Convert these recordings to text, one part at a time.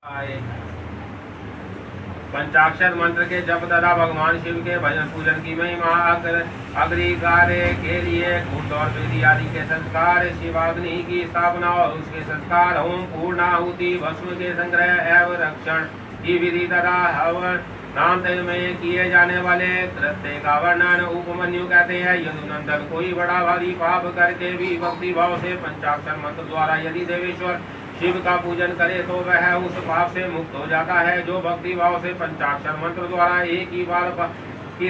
आए। पंचाक्षर मंत्र के जप तथा भगवान शिव के भजन पूजन की महिमा अग्नि कार्य के लिए कुंड और वेदी आदि के संस्कार, शिवाग्नि की स्थापना और उसके संस्कार, होम पूर्णाहुति, भस्म के संग्रह एवं रक्षण की विधि तथा हवन नाम में किए जाने वाले कृत्य का वर्णन उपमन्यु कहते हैं। यदुनंदन कोई बड़ा भारी पाप करके भी भक्ति भाव से पंचाक्षर मंत्र द्वारा यदि देवेश्वर शिव का पूजन करे तो वह उस पाप से मुक्त हो जाता है। जो भक्ति भाव से पंचाक्षर मंत्र द्वारा एक ही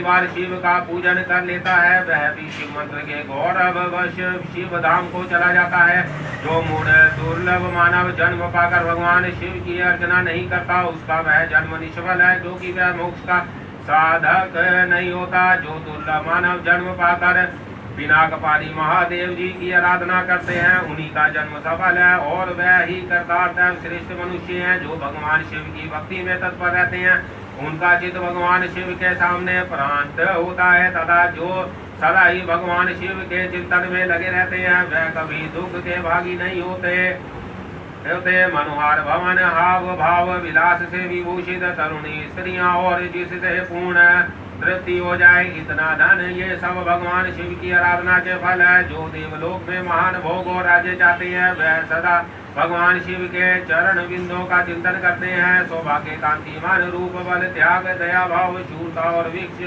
बार शिव का पूजन कर लेता है वह भी शिव मंत्र के गौरववश शिव धाम को चला जाता है। जो मूढ़ दुर्लभ मानव जन्म पाकर भगवान शिव की अर्चना नहीं करता उसका वह जन्म निष्फल है, जो कि वह मोक्ष का साधक नहीं होता। जो दुर्लभ मानव जन्म पाकर पिनाकपाणी महादेव जी की आराधना करते हैं उन्हीं का जन्म सफल है और वह ही कर्तार्थ श्रेष्ठ मनुष्य हैं। जो भगवान शिव की भक्ति में तत्पर रहते हैं उनका चित्त भगवान शिव के सामने प्रांत होता है तथा जो सदा ही भगवान शिव के चिंतन में लगे रहते हैं वह कभी दुख के भागी नहीं होते। मनोहर भवन हाव भाव विलास से विभूषित तरुणी स्त्रियां और जिससे पूर्ण तृप्ति हो जाए इतना धन, ये सब भगवान शिव की आराधना के फल है। जो देवलोक में महान भोग और राज्य चाहते हैं वह सदा भगवान शिव के चरण बिंदों का चिंतन करते हैं। सौभाग्य कांतिमान रूप बल त्याग दया भाव शूरता और वृक्ष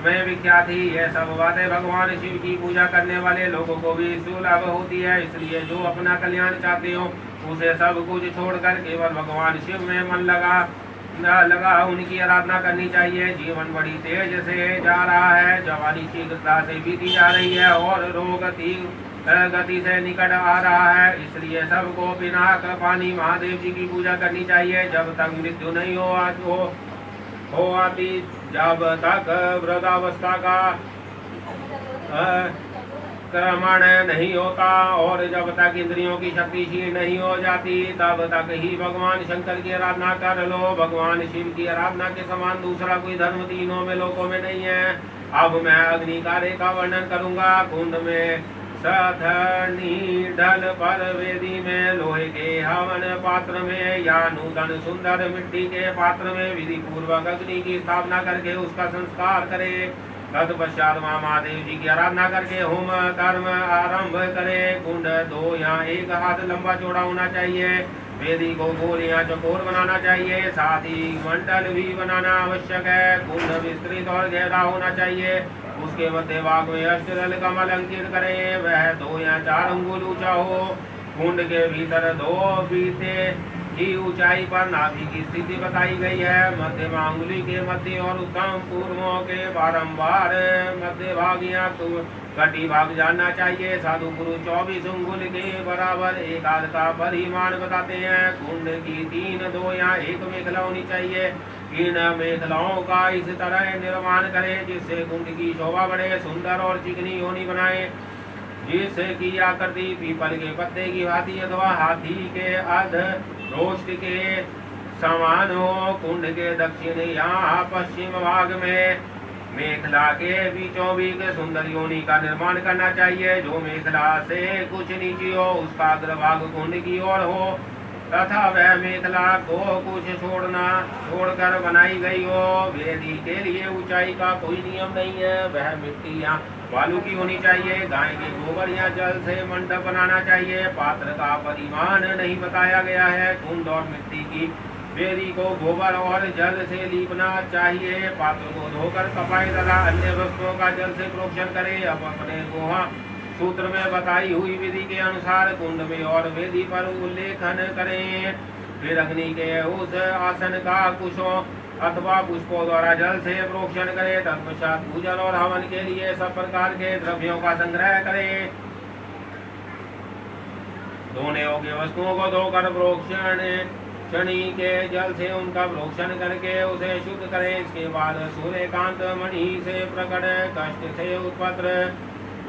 में विख्यात ही ये सब बातें भगवान शिव की पूजा करने वाले लोगों को भी सुलभ होती है। इसलिए जो अपना कल्याण चाहते हो उसे सब कुछ छोड़कर केवल भगवान शिव में मन लगा उनकी आराधना करनी चाहिए। जीवन बड़ी तेज से जा रहा है, जवानी शीघ्रता से बीती जा रही है और रोग गति से निकट आ रहा है। इसलिए सबको पिनाकपाणी महादेव जी की पूजा करनी चाहिए जब तक मृत्यु नहीं हो आती, जब तक वृद्धावस्था का क्रमण नहीं होता और जब तक इंद्रियों की शक्ति क्षीण नहीं हो जाती तब तक ही भगवान शंकर की आराधना कर लो। भगवान शिव की आराधना के समान दूसरा कोई धर्म तीनों में लोकों में नहीं है। अब मैं अग्नि कार्य का वर्णन करूंगा। कुंड में सथनी ढल पर वेदी में लोहे के हवन पात्र में या नूतन सुंदर मिट्टी के पात्र में विधि पूर्वक अग्नि की स्थापना करके उसका संस्कार करे। तत्पश्चात महादेव जी की आराधना करके होम कर्म आरंभ करे। कुंड 2 या 1 हाथ लंबा चौड़ा होना चाहिए। वेदी को गोल या चौकोर बनाना चाहिए, साथ ही मंडल भी बनाना आवश्यक है। कुंड विस्तृत और गहरा होना चाहिए। उसके मध्य भाग में अष्टदल कमल अंकित करें, वह 2 या 4 अंगुल ऊंचा हो। कुंड के भीतर 2 बीते की ऊंचाई पर नाभि की स्थिति बताई गई है। मध्य अंगुली के मध्य और उत्तम पूर्वों के बारंबार मध्य भाग या कटी भाग जानना चाहिए। साधु गुरु 24 अंगुल के बराबर एक हाथ का परिमाण बताते हैं। कुंड की 3, 2 या 1 मेखला होनी चाहिए। इन मेखलाओं का इस तरह निर्माण करें जिससे कुंड की शोभा बढ़े, सुंदर और चिकनी होनी बनाए, जिसकी आकृति पीपल के पत्ते की भांति अथवा हाथी के अर्ध रोष्ट के समान हो। कुंड के दक्षिण या पश्चिम भाग में मेखला के बीचों बीच सुंदर योनि का निर्माण करना चाहिए। जो मेखला से कुछ नीचे हो उसका अग्रभाग कुंड की ओर हो तथा वह मेखला को कुछ छोड़कर बनाई गई हो। वेदी के लिए ऊंचाई का कोई नियम नहीं है, वह मिट्टी या बालू की होनी चाहिए। गाय के गोबर या जल से मंडप बनाना चाहिए। पात्र का परिमाण नहीं बताया गया है। कुंड और मिट्टी की वेदी को गोबर और जल से लीपना चाहिए। पात्र को धोकर कपाई तथा अन्य वस्तुओं का जल से प्रोक्षण करे। अब अपने गुहा सूत्र में बताई हुई विधि के अनुसार कुंड में और वेदी पर उल्लेखन करें। फिर अग्नि के उस आसन का कुशों अथवा पुष्पों द्वारा जल से प्रोक्षण करे। तत्पश्चात पूजन और हवन के लिए सब प्रकार के द्रव्यों का संग्रह करे। धोने योग्य वस्तुओं को धोकर प्रोक्षण शनि के जल से उनका प्रोक्षण करके उसे शुद्ध करें। इसके बाद सूर्यकांत मणि से प्रकट कष्ट से उत्पन्न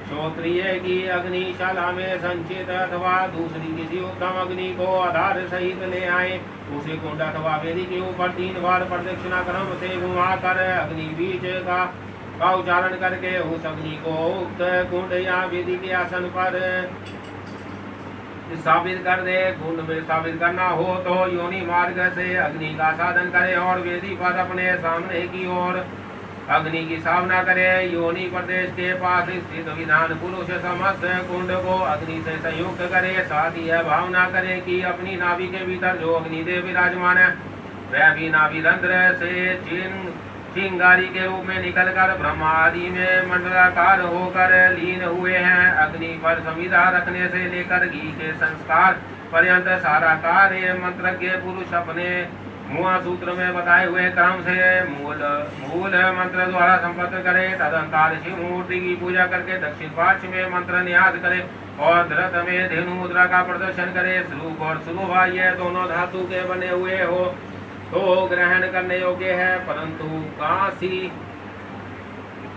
श्रोत्रिय की अग्निशाला में संचित अथवा दूसरी किसी उत्तम अग्नि को आधार सहित ले आए। उसे कुंड अथवा वेदी के ऊपर 3 बार प्रदक्षिणा क्रम से घुमाकर अग्नि बीज का उच्चारण करके उस अग्नि को उक्त कुंड या वेदी के आसन पर स्थापित कर दे। कुंड में स्थापित करना हो तो योनि मार्ग से अग्नि का साधन करे और वेदी पर अपने सामने की ओर अग्नि की स्थापना करे। योनि प्रदेश के पास स्थित विधान पुरुष समस्त कुंड को अग्नि से संयुक्त करे। साथ ही यह भावना करे कि अपनी नाभि के भीतर जो अग्निदेव विराजमान है वह भी नाभि रंध्र से चिंगारी के रूप में निकलकर ब्रह्मा आदि में मंडलाकार होकर लीन हुए हैं। अग्नि पर संविदा रखने से लेकर घी के संस्कार पर्यंत सारा कार्य मंत्रज्ञ पुरुष अपने मुआ सूत्र में बताए हुए क्रम से मूल मंत्र द्वारा संपन्न करे। तदंतर शिव मूर्ति की पूजा करके दक्षिण पार्श्व में मंत्र न्यास करे और धृत में धेनु मुद्रा का प्रदर्शन करे। श्लोक और शुभा यह दोनों धातु के बने हुए हो तो ग्रहण करने योग्य है, परंतु कांसी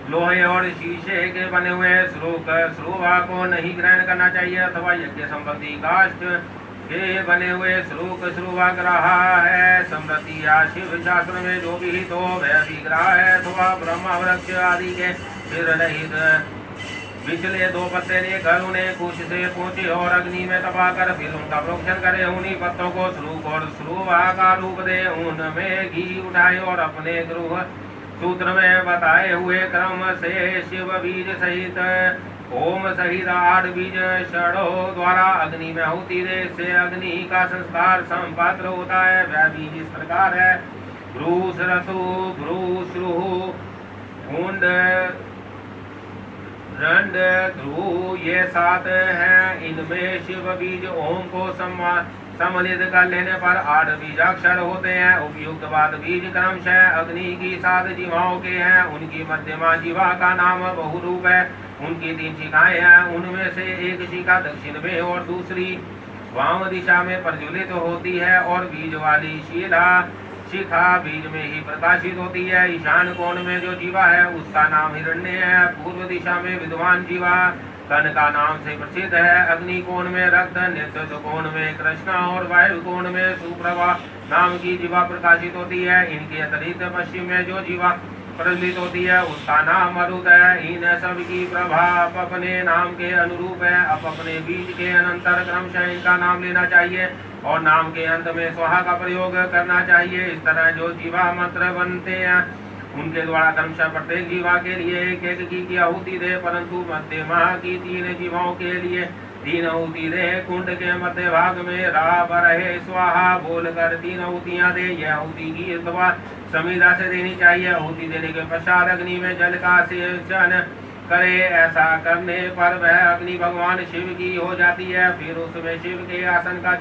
लोहे और शीशे के बने हुए श्लोभा को नहीं ग्रहण करना चाहिए अथवा यज्ञ संबंधी काष्ठ के बने हुए श्लोभा ग्रह है। स्मृति या शिव शास्त्र में जो भी तो वह विग्रह है अथवा ब्रह्मा वृक्ष आदि के फिर रहित पिछले दो पत्ते लेकर उन्हें कुछ से पहुंचे और अग्नि में तपाकर फिर उनका प्रोक्षण करे। उन्हीं पत्तों को श्लोक और श्लोभा का रूप दे, उनमें घी उठाए और अपने गृह सूत्र में बताए हुए क्रम से शिव बीज सहित ओम सहित 8 बीज षड़ों द्वारा अग्नि में आहुति दे। से अग्नि का संस्कार संपात्र होता है। वह बीज इस प्रकार है: भ्रूस रसु भ्रूश्रु कुंड रंड ध्रुव, ये 7 हैं। इनमें शिव बीज ओम को सम्मिलित कर लेने पर 8 बीजाक्षर होते हैं। उपयुक्त बाद बीज क्रमशः अग्नि की 7 जीवाओं के हैं। उनकी मध्यमा जीवा का नाम बहुरूप है। उनकी 3 शिखाएं हैं। उनमें से एक शिखा दक्षिण में और दूसरी वाम दिशा में प्रज्वलित होती है और बीज वाली शिखा बीज में ही प्रकाशित होती है। ईशान कोण में जो जीवा है उसका नाम हिरण्य है। पूर्व दिशा में विद्वान जीवा कन का नाम से प्रसिद्ध है। अग्नि कोण में रक्त, नेतृत्व कोण में कृष्णा और वायु कोण में सुप्रभा नाम की जीवा प्रकाशित होती है। इनके अतिरिक्त पश्चिम में जो जीवा प्रज्वलित होती है उसका नाम मरुत है। इन सब की प्रभा अपने नाम के अनुरूप है। अपने बीज के अनंतर क्रमशः इनका नाम लेना चाहिए और नाम के अंत में स्वाहा का प्रयोग करना चाहिए। इस तरह जो जीवा मंत्र बनते हैं उनके द्वारा क्रमशः प्रत्येक जीवा के लिए एक की आहुति दे, परंतु मध्यमा की 3 जीवाओं के लिए 3 आहुति दे। कुंड के मध्य भाग में रा बरहे स्वाहा बोलकर 3 आहुतियां दे। यह आहुति की अथवा संविदा से देनी चाहिए। आहुति देने के पश्चात अग्नि में जल का सेचन करे। ऐसा करने पर वह अग्नि भगवान शिव की हो जाती है। फिर उसमें शिव के आसन का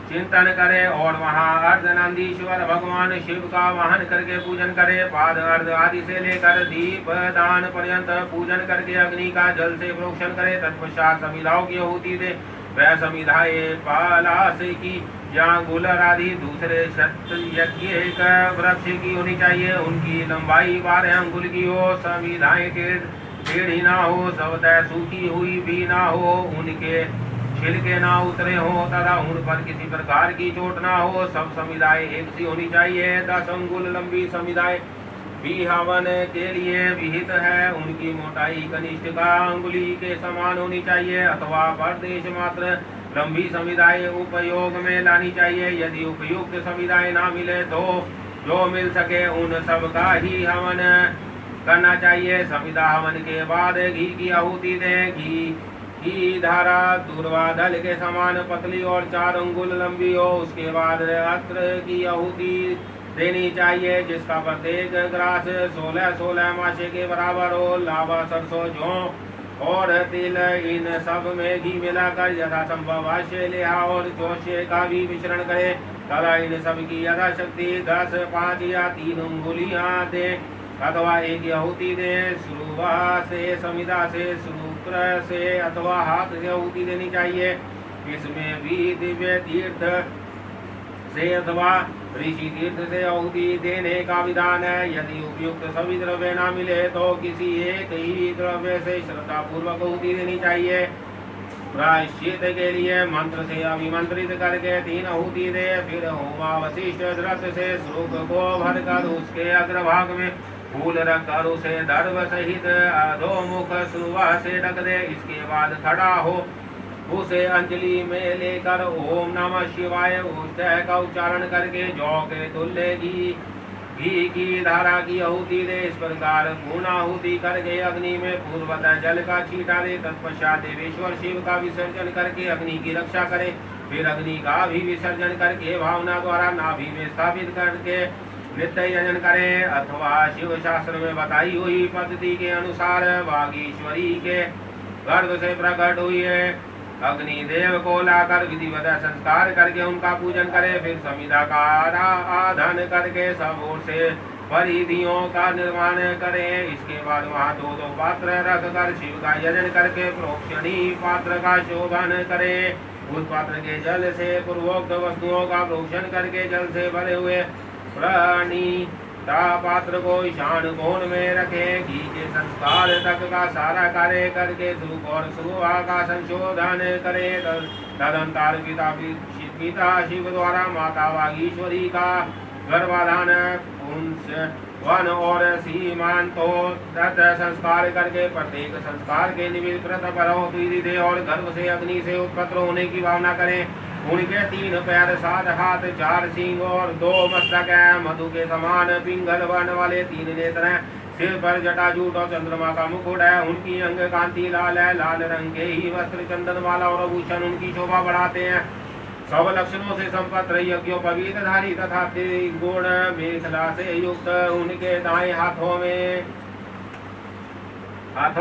चिंतन करे और वहां अर्धनंदीश्वर भगवान शिव का वाहन करके पूजन करे। पाद अर्ध आदि से लेकर दीप दान पर्यंत पूजन करके अग्नि का जल से प्रोक्षण करे। तत्पश्चात समिधाओं की आहुति दे। वह समिधाएं पलाश की या गुलर आदि दूसरे यज्ञ वृक्ष की होनी चाहिए। उनकी लंबाई 12 अंगुल की हो। समिधाएं टेढ़ी ना हो, सबतः सूखी हुई भी ना हो, उनके छिलके ना उतरे हो तथा उन पर किसी प्रकार की चोट ना हो। सब समिधाएं एक सी होनी चाहिए। 10 अंगुल लंबी समिधाएं भी हवन के लिए विहित है। उनकी मोटाई कनिष्ठ का अंगुली के समान होनी चाहिए अथवा परदेश मात्र लंबी समिधाएं उपयोग में लानी चाहिए। यदि उपयुक्त समिधाएं ना मिले तो जो मिल सके उन सब का ही हवन करना चाहिए। समिधा हवन के बाद घी की आहुति दें। घी की धारा दूर्वा दल के समान पतली और 4 अंगुल लंबी हो। उसके बाद अत्र की आहुति देनी चाहिए जिसका प्रत्येक ग्रास 16 मासे के बराबर हो। लावा, सरसों, जौ और तिल इन सब में घी मिलाकर यथासंभव आशय लेहा और चौशे का भी मिश्रण करे तथा इन सब की यथाशक्ति 10, 5 या 3 अंगुलियां दे अथवा एक आहुति दे। शुरुआ से, समिधा से, सूत्र से अथवा हाथ से आहुति देनी चाहिए। इसमें भी दिव्य तीर्थ से अथवा ऋषि तीर्थ से आहुति देने का विधान है। यदि उपयुक्त सभी द्रव्य न मिले तो किसी एक ही द्रव्य से श्रद्धा पूर्वक आहुति देनी चाहिए। प्रायश्चित के लिए मंत्र से अभिमंत्रित करके 3 आहुति दे। फिर होमावशिष्ट द्रव्य से श्लोक को भरकर उसके अग्रभाग में फूल रखकर उसे दर्भ सहित अधोमुख सुबह से ढक दे। इसके बाद खड़ा हो उसे अंजलि में लेकर ओम नमः शिवाय उष्टय का उच्चारण करके जौ के तुल्य घी की धारा की आहुति दे। इस प्रकार पूर्ण आहुति करके अग्नि में पूर्वतः जल का छींटा दे। तत्पश्चात देवेश्वर शिव का विसर्जन करके अग्नि की रक्षा करे। फिर अग्नि का भी विसर्जन करके भावना द्वारा नाभि में स्थापित करके नित्य यजन करे, अथवा शिव शास्त्र में बताई हुई पद्धति के अनुसार वागीश्वरी के गर्भ से प्रकट हुई है अग्नि देव को लाकर विधिवत संस्कार करके उनका पूजन करे। फिर समिधा का आराधन करके सब ओर से परिधियों का निर्माण करे। इसके बाद वहाँ दो दो पात्र रखकर शिव का यजन करके प्रोक्षणी पात्र का शोभन करे। उस पात्र के जल से पूर्वोक्त वस्तुओं का प्रोक्षण करके जल से भरे हुए प्रणीता पात्र को ईशान कोण में रखे। घी के संस्कार तक का सारा कार्य करके सुख और सुहा का संशोधन करे। तदंतर पिता शिव द्वारा माता वागीश्वरी का गर्भाधान वन और सीमांतो संस्कार करके प्रत्येक संस्कार के निमित्त व्रत दे और गर्भ से अग्नि से उत्पन्न होने की भावना करें। उनके 3 पैर 7 हाथ 4 सिंह और 2 मस्तक है। मधु के समान पिंगल वर्ण वाले 3 नेत्र हैं। सिर पर जटाजूट और चंद्रमा का मुकुट है। उनकी अंग कांति लाल है। लाल रंग के ही वस्त्र चंदनमाला और आभूषण उनकी शोभा बढ़ाते हैं। सब लक्षणों से संपन्न यज्ञोपवीत धारी तथा त्रिगुण मेखला से युक्त उनके दाएं हाथों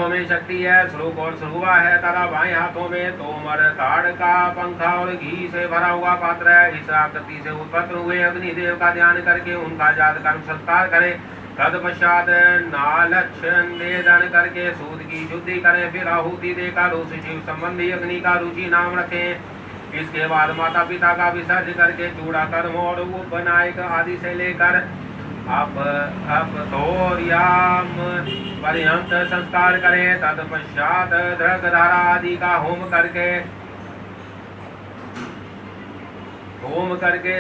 में शक्ति है। श्लोक और श्रुवा है तथा बाएं हाथों में तोमर ताड़ का पंखा और घी से भरा हुआ पात्र है। इस आकृति से उत्पन्न हुए अग्निदेव का ध्यान करके उनका जात कर्म संस्कार करें। तत्पश्चात नालक्षण निवेदन करके सूद की शुद्धि करें। फिर आहुति देकर उस शिव संबंधी अग्नि का रुचि नाम रखें। इसके बाद माता पिता का विसर्जन करके चूड़ा कर्म और उपनायक आदि से लेकर अपतोर्याम पर्यंत संस्कार करें। तत्पश्चात दृगधारा आदि का होम करके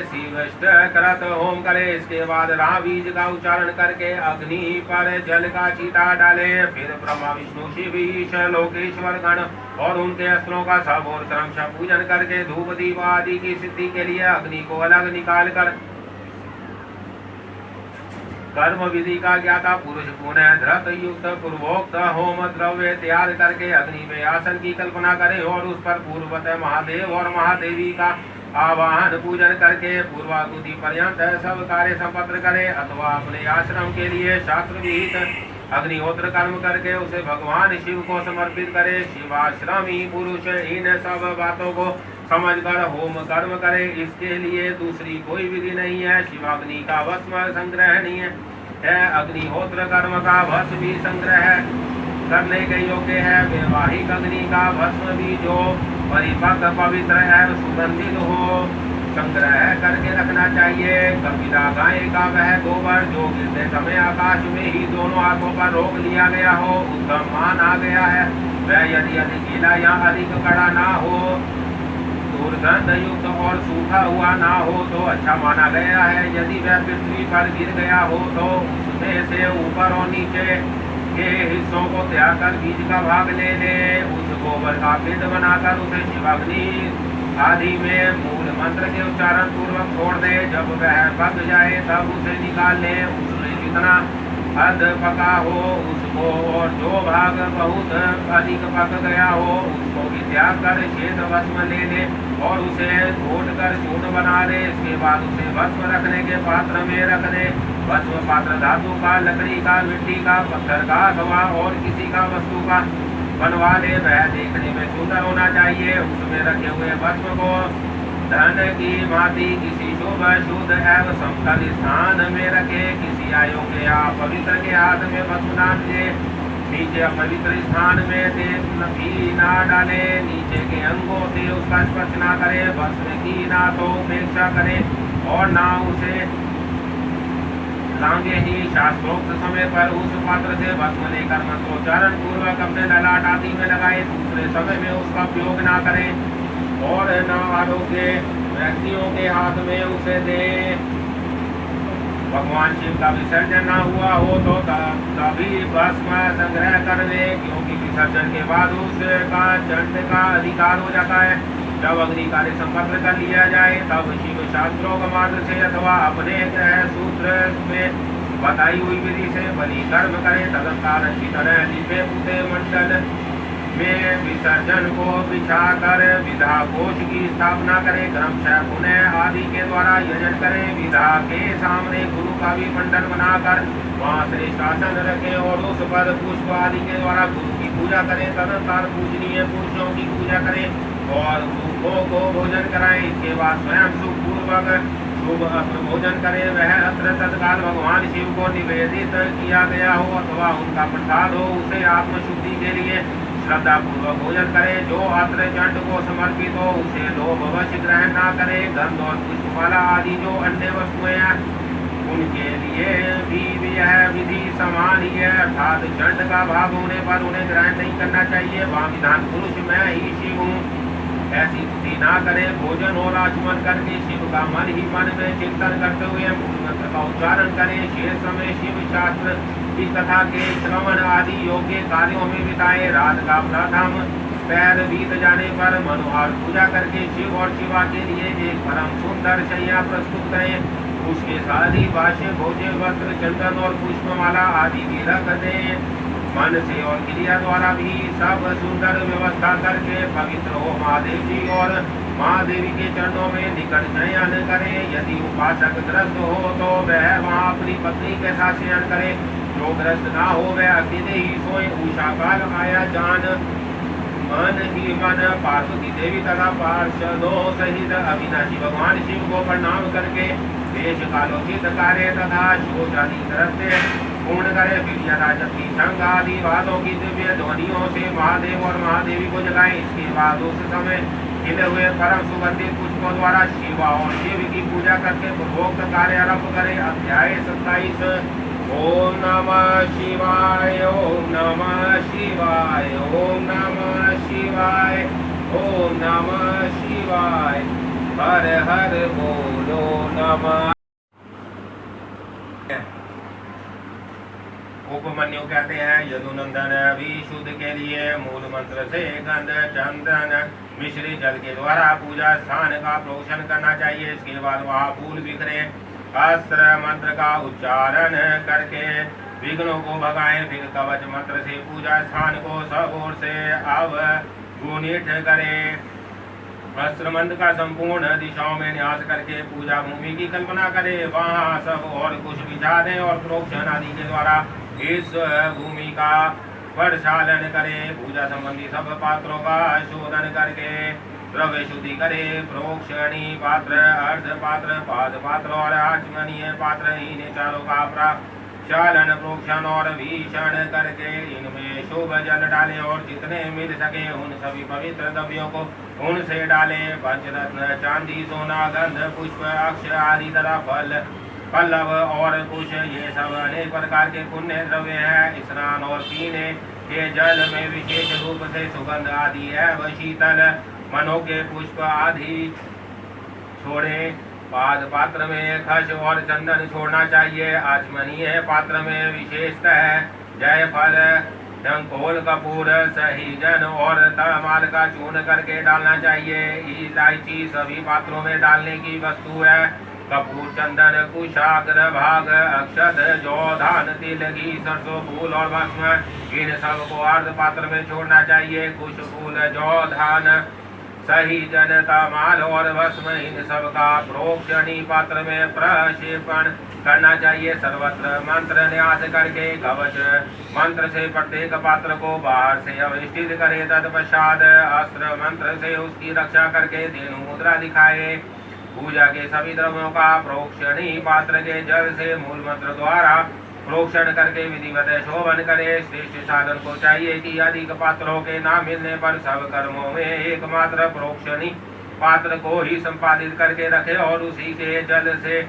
शिवष्ट करत होम करे। इसके बाद राबीज का उच्चारण करके अग्नि पर जल का छींटा डाले। फिर ब्रह्मा विष्णु शिव ईश लोकेश्वर गण और उनके अस्त्रों का सब और क्रमशः पूजन करके धूप दीप आदि की सिद्धि के लिए अग्नि को अलग निकाल कर कर्म विधि का ज्ञाता पुरुष पुनः धृत युक्त पूर्वोक्त होम द्रव्य तैयार करके अग्नि में आसन की कल्पना करे और उस पर पूर्वतः महादेव और महादेवी का आवाहन पूजन करके पूर्वाकुति पर्यंत सब कार्य संपन्न करे। अथवा अपने आश्रम के लिए शास्त्र विहित अग्निहोत्र कर्म करके उसे भगवान शिव को समर्पित करे। शिवाश्रमी पुरुष इन सब बातों को समझकर होम कर्म करे। इसके लिए दूसरी कोई विधि नहीं है। शिवाग्नि का भस्म संग्रहणीय है। अग्निहोत्र कर्म का भस्म भी संग्रह करने के योग्य है। वैवाहिक अग्नि का भस्म भी जो परिपक्व पवित्र है सुगंधित हो संग्रह करके रखना चाहिए। कपिला गाय का वह गोबर जो गिरते समय आकाश में ही दोनों हाथों पर रोक लिया गया हो उत्तम माना गया है। वह यदि अधिक गीला या अधिक कड़ा ना हो दुर्गंध युक्त और सूखा हुआ ना हो तो अच्छा माना गया है। यदि वह पृथ्वी पर गिर गया हो तो उसमें से ऊपर और नीचे के हिस्सों को त्याग कर बीज का भाग ले ले। उस गोबर का पिंड बनाकर उसे शिवाग्नि आदि में मूल मंत्र के उच्चारण पूर्वक छोड़ दे। जब वह पक जाए तब उसे निकाल ले। उसमें जितना अर्ध पका हो उसको और जो भाग बहुत अधिक पक गया हो उसको भी त्याग कर श्वेत भस्म ले ले और उसे घोट कर चूर्ण बना ले। इसके बाद उसे भस्म रखने के पात्र में रख दे। भस्म पात्र धातु का, लकड़ी का, मिट्टी का, पत्थर का अथवा और किसी का वस्तु का बनवा ले। वह देखने में सुंदर होना चाहिए। उसमें रखे हुए भस्म को धन की भांति किसी शुद्ध एवं समतल स्थान में रखे। किसी अयोग्य या पवित्र के हाथ में भस्म दान दे। नीचे अपवित्र स्थान में भी ना डाले। नीचे के अंगों से उसका स्पर्श ना करे। भस्म की ना तो उपेक्षा करे और ना उसे लांगे ही। शास्त्रोक्त समय पर उस पात्र से भस्म लेकर मंत्रोच्चारण पूर्वक अपने ललाट आदि में लगाए। दूसरे समय में उसका उपयोग ना करें और न आरोग्य व्यक्तियों के हाथ में उसे दे। भगवान शिव का विसर्जन न हुआ हो तो तभी भस्म संग्रह कर ले, क्योंकि विसर्जन के बाद उसका चंड का अधिकार हो जाता है। जब अग्नि कार्य संपन्न कर लिया जाए तब शिव शास्त्रों का मार्ग से अथवा अपने ग्रह सूत्र में बताई हुई विधि से बलि कर्म करे। तदंतर अच्छी तरह दिव्य पूते मंडल में विसर्जन को बिछाकर विधा कोश की स्थापना करें। क्रमशः पुनः आदि के द्वारा यजन करें। विधा के सामने गुरु का भी मंडल बनाकर वहाँ श्रेष्ठ आसन रखें और उस पर पुष्प आदि के द्वारा गुरु की पूजा करें। तदंतर पूजनीय पुरुषों की पूजा करें और गुरुओं को भोजन कराएं। इसके बाद स्वयं सुखपूर्वक शुभ अत्र भोजन करें। वह अत्र तत्काल भगवान शिव को निवेदित किया गया हो अथवा उनका प्रसाद हो, उसे आत्मशुद्धि के लिए श्रद्धा पूर्वक भोजन करे। जो अत्र चंड को समर्पित हो उसे लोभवश ग्रहण न करे। गंध और पुष्पमाला आदि जो अन्य वस्तुएं हैं उनके लिए भी यह विधि समान ही है, अर्थात चंड का भाग होने पर उन्हें ग्रहण नहीं करना चाहिए। वहाँ विधान पुरुष मैं ही शिव हूँ ऐसी बुद्धि ना करे। भोजन और आचमन करके शिव का मन ही मन में चिंतन करते हुए मूल मंत्र का उच्चारण करे। शेष समय शिव शास्त्र की कथा के श्रवण आदि योग्य कार्यों में बिताए। रात का प्रथम पैर बीत जाने पर मनोहर पूजा करके शिव और शिवा के लिए एक परम सुंदर शैया प्रस्तुत करें। उसके साथ ही भाष्य भोज्य वस्त्र चंदन और पुष्पमाला आदि भी रख दें। मन से और क्रिया द्वारा भी सब सुंदर व्यवस्था करके पवित्र हो महादेव जी और महादेवी के चरणों में निकट शयन करे। यदि उपासक ग्रस्त हो तो वह वहाँ अपनी पत्नी के साथ शयन करे। जो ग्रस्त ना हो वह अकेले ही सोए। उषा काल आया जान मन ही मन पार्वती देवी तथा पार्षदों सहित अविनाशी भगवान शिव को प्रणाम करके देश कालोचित कार्य तथा शोच आदि तरफ से पूर्ण करे। फिर यथाशक्ति शंख आदि वादों की दिव्य ध्वनियों से महादेव और महादेवी को जगाएं। इसके बाद उस समय खिले हुए परम सुगंधित पुष्पों द्वारा शिवा और शिव की पूजा करके पूर्वोक्त कार्य आरंभ करे। अध्याय 27। ओम नमः शिवाय ओम नमः शिवाय ओम नमः शिवाय ओम नमः शिवाय। हर हर बोलो नमः। उपमन्यु कहते हैं यदुनंदन विशुद्ध के लिए मूल मंत्र से गंध चंदन मिश्री जल के द्वारा पूजा स्थान का प्रोक्षण करना चाहिए। इसके बाद वहाँ फूल बिखरे अस्त्र मंत्र का उच्चारण करके विघ्नों को भगाएं। फिर कवच मंत्र से पूजा स्थान को सब ओर से अवगुणित करें। अस्त्र मंत्र का संपूर्ण दिशाओं में न्यास करके पूजा भूमि की कल्पना करें। वहाँ सब और कुछ बिछा दें और प्रोक्षण आदि के द्वारा इस भूमि का प्रक्षालन करें। पूजा संबंधी सब पात्रों का शोधन करके द्रव्य शुद्धि करे। प्रोक्षणी पात्र अर्ध पात्र पाद पात्र और आचमनीय पात्र इन चारों का प्रक्षालन प्रोक्षण और भीषण करके इनमें शुभ जल डालें और जितने मिल सके उन सभी पवित्र द्रव्यों को उनसे डालें। पंचरत्न चांदी सोना गंध पुष्प अक्ष आदि तथा फल पल्लव और कुश ये सब अनेक प्रकार के पुण्य द्रव्य हैं। स्नान और पीने के जल में विशेष रूप से सुगंध आदि एवं शीतल मनो के पुष्प आदि छोड़े। पाद पात्र में खश और चंदन छोड़ना चाहिए। आचमनीय पात्र में विशेषतः जयफल डंकोल कपूर सहीजन और तमाल का चूर्ण करके डालना चाहिए। इलायची सभी पात्रों में डालने की वस्तु है। कपूर चंदन कुशाग्र भाग अक्षत जौ धान तिल घी सरसों फूल और भस्म इन सब को अर्ध पात्र में छोड़ना चाहिए। कुश फूल जौ धान सही जनता माल और भस्म इन सब का प्रोक्षणी पात्र में प्रक्षेपण करना चाहिए। सर्वत्र मंत्र न्यास करके कवच मंत्र से प्रत्येक पात्र को बाहर से अविष्टित करे। तत्पश्चात अस्त्र मंत्र से उसकी रक्षा करके धेनु मुद्रा दिखाए। पूजा के सभी द्रव्यों का प्रोक्षणी पात्र के जल से मूल मंत्र द्वारा प्रोक्षण करके विधिवत शोभन करे। श्रेष्ठ साधन को चाहिए कि अधिक पात्रों के न मिलने पर सब कर्मों में एकमात्र प्रोक्षणी पात्र को ही संपादित करके रखे और उसी के जल से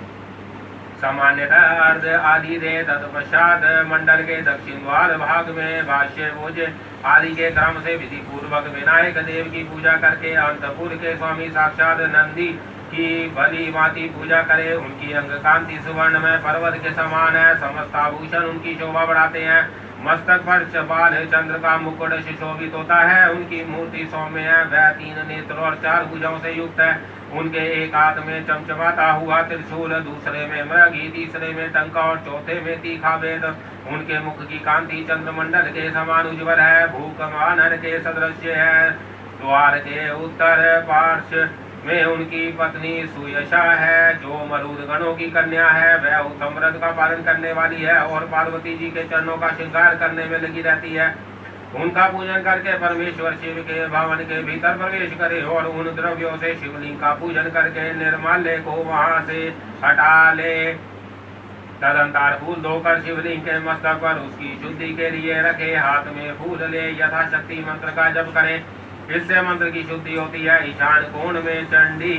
सामान्यतः अर्ध आदि दे। तत्पश्चात मंडल के दक्षिण द्वार भाग में भाष्य भोज आदि के क्रम से विधि पूर्वक विनायक देव की पूजा करके अंतपुर के स्वामी साक्षात नंदी की भली भांति पूजा करे। उनकी अंग कांति सुवर्ण में पर्वत के समान है। समस्त आभूषण उनकी शोभा बढ़ाते हैं। मस्तक पर बाल चंद्र का मुकुट सुशोभित होता है। उनकी मूर्ति सौम्य है। वह 3 नेत्र और 4 भुजाओं से युक्त है। उनके एक हाथ में चमचमाता हुआ त्रिशूल, दूसरे में मृगी, तीसरे में टंका और चौथे में तीखा वेद। उनके मुख की कांति चंद्रमंडल के समान उज्ज्वल है। भूख वानर के सदृश्य है। द्वार के उत्तर पार्श्व में उनकी पत्नी सुयशा है, जो मरुद गणों की कन्या है। वह उत्तम व्रत का पालन करने वाली है और पार्वती जी के चरणों का श्रृंगार करने में लगी रहती है। उनका पूजन करके परमेश्वर शिव के भवन के भीतर प्रवेश करे और उन द्रव्यों से शिवलिंग का पूजन करके निर्माल्य को वहां से हटा ले। तदंतर फूल धोकर शिवलिंग के मस्तक पर उसकी शुद्धि के लिए रखे। हाथ में फूल ले यथाशक्ति मंत्र का जप करे। इससे मंत्र की शुद्धि होती है। ईशान कोण में चंडी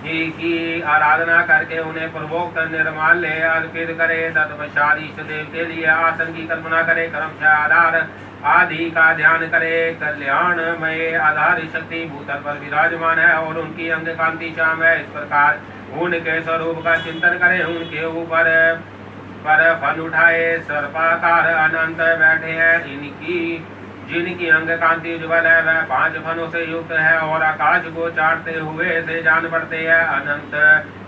की आराधना करके उन्हें पूर्वोक्त निर्माल्य अर्पित करे। तत्पश्चात इष्ट देव के लिए आसन की कल्पना करे। क्रमशः आधार आदि का ध्यान करे। कल्याणमय आधार शक्ति भूतल पर विराजमान है और उनकी अंग कांति श्याम है। इस प्रकार उनके स्वरूप का चिंतन करे। उनके ऊपर फल उठाए सर्पाकार अनंत बैठे हैं। इनकी जिनकी अंग कांति उज्ज्वल है, वह 5 फनों से युक्त है और आकाश को चाटते हुए से जान पड़ते हैं। अनंत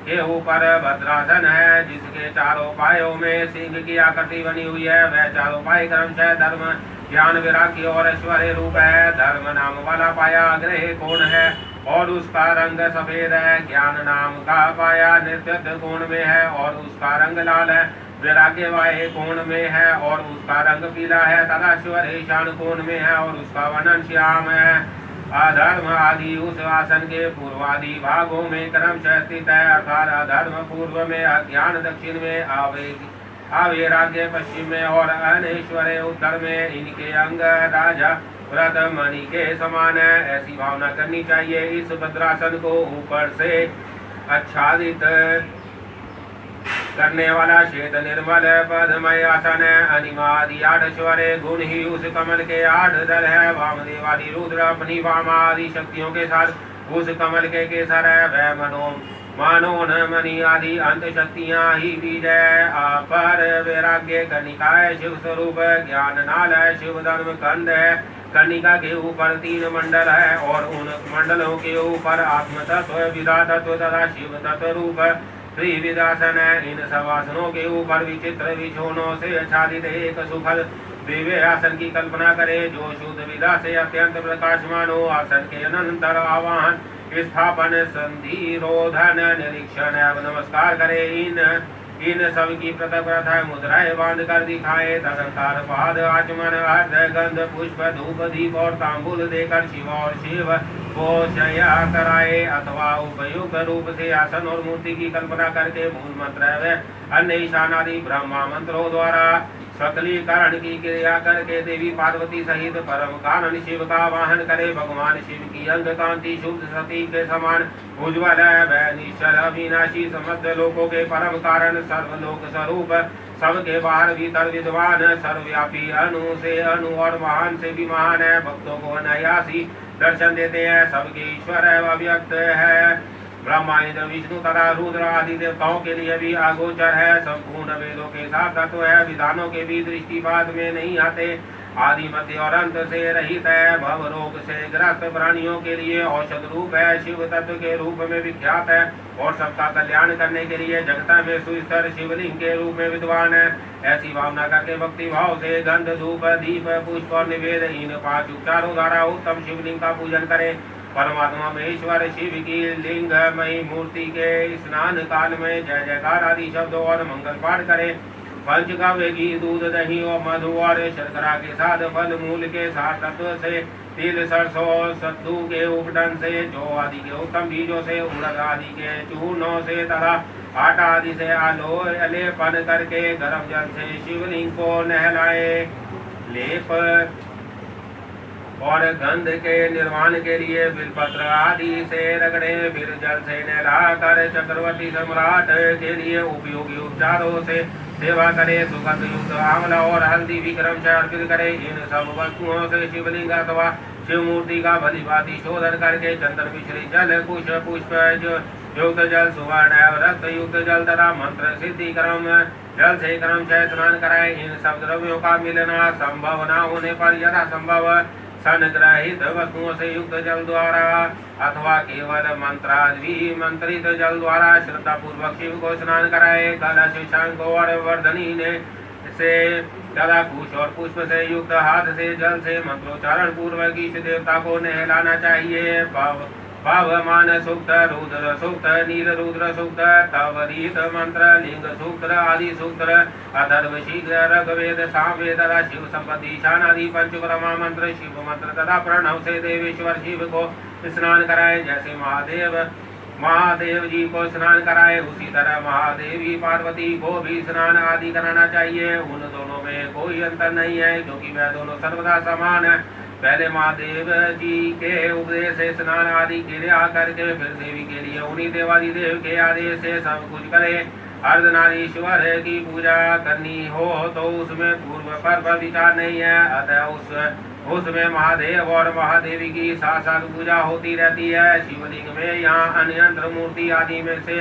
के ऊपर भद्रासन है, जिसके चारों पायों में सिंह की आकृति बनी हुई है। वह चारों पाए क्रमशः धर्म, ज्ञान, वैराग्य और ऐश्वर्य रूप है। धर्म नाम वाला पाया अग्रह कोण है और उसका रंग सफेद है। ज्ञान नाम का पाया नेतृत्व कोण में है और उसका रंग लाल है। वैराग्य वाहे कोण में है और उसका रंग पीला है। तथा ऐश्वर्य ईशान कोण में है और उसका वर्णन श्याम है। अधर्म आदि उस आसन के पूर्वादि भागों में क्रमशः स्थित है, अर्थात अधर्म पूर्व में, अज्ञान दक्षिण में, अवैराग्य पश्चिम में और अनैश्वर्य उत्तर में। इनके अंग राजा व्रत मणि के समान है। ऐसी भावना करनी चाहिए। इस भद्रासन को ऊपर से आच्छादित करने वाला श्वेत निर्मल पद्मय आसन है। अनिमादि 8 ऐश्वर्य गुण ही उस कमल के 8 दल है। वामदेव आदि रुद्र अपनी वामा आदि शक्तियों के साथ उस कमल के केसर है। वह मानोन मणि आदि अंत शक्तियां ही बीज है। अपर वैराग्य कनिकाय शिव स्वरूप, ज्ञान नाल है, शिव धर्म खंड है। कनिका के ऊपर 3 मंडल है और उन मंडलों के ऊपर आत्म तत्व, विदा तत्व तथा शिव तत्व रूप त्रिविदासन है। इन सब आसनों के ऊपर विचित्र विछोनों से आच्छादित एक सुखद दिव्य आसन की कल्पना करे, जो शुद्ध विदा से अत्यंत प्रकाशमान हो। आसन के अनंतर आवाहन, स्थापन, संधि, रोधन, निरीक्षण एवं नमस्कार करे। इन सब की पृथक प्रथा मुद्राएं बांध कर दिखाए। तदंतर पाद, आचमन, अर्ध, गंध, पुष्प, धूप, दीप और तांबूल देकर शिव और शिव को शया कराए, अथवा उपयुक्त रूप से आसन और मूर्ति की कल्पना करके मूल मंत्र व अन्य ईशान आदि ब्रह्मा मंत्रों द्वारा सकलीकरण की क्रिया करके देवी पार्वती सहित परम कारण शिव का वाहन करे। भगवान शिव की अंग कांति शुद्ध सती के समान उज्ज्वल है। वह निश्चल अविनाशी, समस्त लोकों के परम कारण, सर्वलोक स्वरूप, सबके बाहर भीतर विद्वान, सर्वव्यापी, अणु से अणु और महान से भी महान है। भक्तों को अनायासी दर्शन देते हैं। सबके ईश्वर अव्यक्त है। ब्रह्मा, इंद्र, विष्णु तथा रुद्र आदि देवताओं के लिए भी अगोचर है। संपूर्ण वेदों के साथ तत्व है। विधानों के भी दृष्टिपात में नहीं आते। आदि मध्य और अंत से रहित है। भव रोग से ग्रस्त प्राणियों के लिए औषध रूप है। शिव तत्व के रूप में विख्यात है और सबका कल्याण करने के लिए जगता में सुस्तर शिवलिंग के रूप में विद्वान है। ऐसी भावना करके भक्ति भाव से गंध, धूप, दीप, पुष्प और निवेद इन 5 उपचारों द्वारा उत्तम शिवलिंग का पूजन करें। परमात्मा महेश्वर शिव की लिंगमयी मूर्ति के स्नान काल में जय जयकार आदि शब्दों और मंगल पाठ करें। पंचगव्य, घी, दूध, दही और मधु और शर्करा के साथ फल मूल के साथ तत्व से, तिल, सरसों, सत्तू के उपटन से, जौ आदि के उत्तम बीजों से, उड़द आदि के चूर्णों से तथा आटा आदि से आलेपन करके गर्म जल से शिवलिंग को नहलाए। लेप और गंध के निर्माण के लिए बिलपत्र आदि से रगड़े। फिर जल से नहलाकर चक्रवर्ती सम्राट के लिए उपयोगी उपचारों से सेवा करे। सुगंध युक्त आंवला और हल्दी भी क्रमशः अर्पित करे। इन सब वस्तुओं से शिवलिंग अथवा शिव मूर्ति का भली भांति शोधन करके चंदन, मिश्री, जल, कुश, पुष्प, युक्त जल सुवर्ण एवं रक्त युक्त जल तथा मंत्र सिद्धि क्रम जल से क्रमशः स्नान कराए। इन सब द्रव्यों का मिलना संभव न होने पर यथा संभव संग्रहित वस्तुओं से युक्त जल द्वारा अथवा केवल मंत्रित जल द्वारा श्रद्धा पूर्वक शिव को स्नान कराए। कलश शंख और वर्धनी ने से तथा कुश और पुष्प से युक्त हाथ से जल से मंत्रोच्चारण पूर्वक इस देवता को नहलाना चाहिए। पावमान सूक्त, रुद्र सूक्त, नील रुद्र सूक्त, तवरीत मंत्र, लिंग सूत्र आदि सूत्र, अथर्व शीघ्र, ऋग्वेद, सामवेद तथा शिव संपत्ति ईशान आदि पंचब्रह्मा मंत्र, शिव मंत्र तथा प्रणव से देवेश्वर शिव को स्नान कराए। जैसे महादेव जी को स्नान कराए उसी तरह महादेवी पार्वती को भी स्नान आदि कराना चाहिए। उन दोनों में कोई अंतर नहीं है क्योंकि वह दोनों सर्वदा समान है। पहले महादेव जी के उपदेश से स्नान आदि क्रिया करके फिर देवी के लिए उन्हीं देवादिदेव के आदेश से सब कुछ करे। अर्धनारीश्वर की पूजा करनी हो तो उसमें पूर्व पर विचार नहीं है, अतः उसमें महादेव और महादेवी की साथ साथ पूजा होती रहती है। शिवलिंग में यहाँ अन्यंत्र मूर्ति आदि में से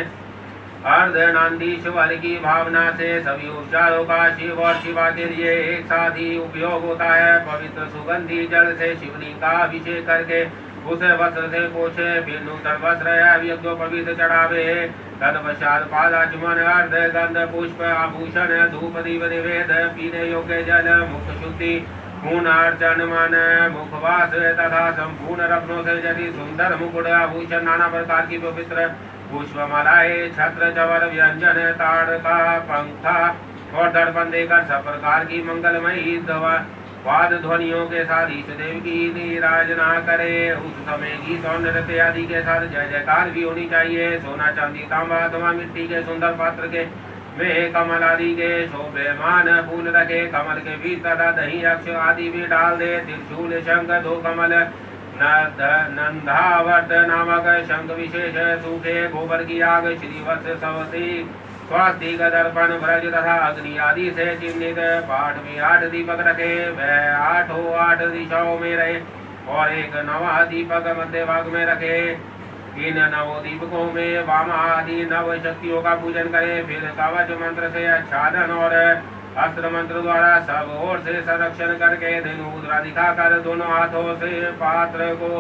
अर्धनारीश्वर की भावना से सभी उपचारों का शिव और शिवा के लिए एक साथ ही उपयोग होता है। पवित्र सुगंधी जल से शिवलिंग का अभिषेक करके उसे वस्त्र से पोछे, फिर नूतन वस्त्र यज्ञोपवीत चढ़ावे। तत्पश्चात पादाचमन, अर्ध गंध, पुष्प, आभूषण, धूप, दीप निवेद, पीने योग्य जल, मुख शुद्धि, पूर्ण अर्चन, मन, मुखवास तथा संपूर्ण रत्नों से यदि सुंदर मुकुट, आभूषण, नाना प्रकार की पवित्र पुष्पमालाएं, छत्र, चवर, व्यंजन, ताड़का, पंखा और दर्पण देकर सब प्रकार की मंगलमयी वाद ध्वनियों के साथ इस देव की निराजना करे। उस समय गीत और नृत्य आदि के साथ जय जयकार भी होनी चाहिए। सोना, चांदी, तांबा अथवा मिट्टी के सुंदर पात्र के में कमल आदि के शोभेमान फूल रखे। कमल के बीच तथा दही अक्ष आदि भी डाल दे। त्रिशूल, शंख, दो कमल, नंदावर्त नामक शंख विशेष, सूखे गोबर की आग, श्रीवत्स, सवती, स्वास्तिक, दर्पण, ब्रज तथा अग्नि आदि से चिन्हित पाठ में 8 दीपक रखे। वह 8 दिशाओं में रहे और एक नवा दीपक मध्य भाग में रखे। इन नवो दीपकों में वाम आदि नव शक्तियों का पूजन करे। फिर कवच मंत्र से आच्छादन और अस्त्र मंत्र द्वारा सब ओर से संरक्षण करके धनुद्रा दिखाकर दोनों हाथों से पात्र को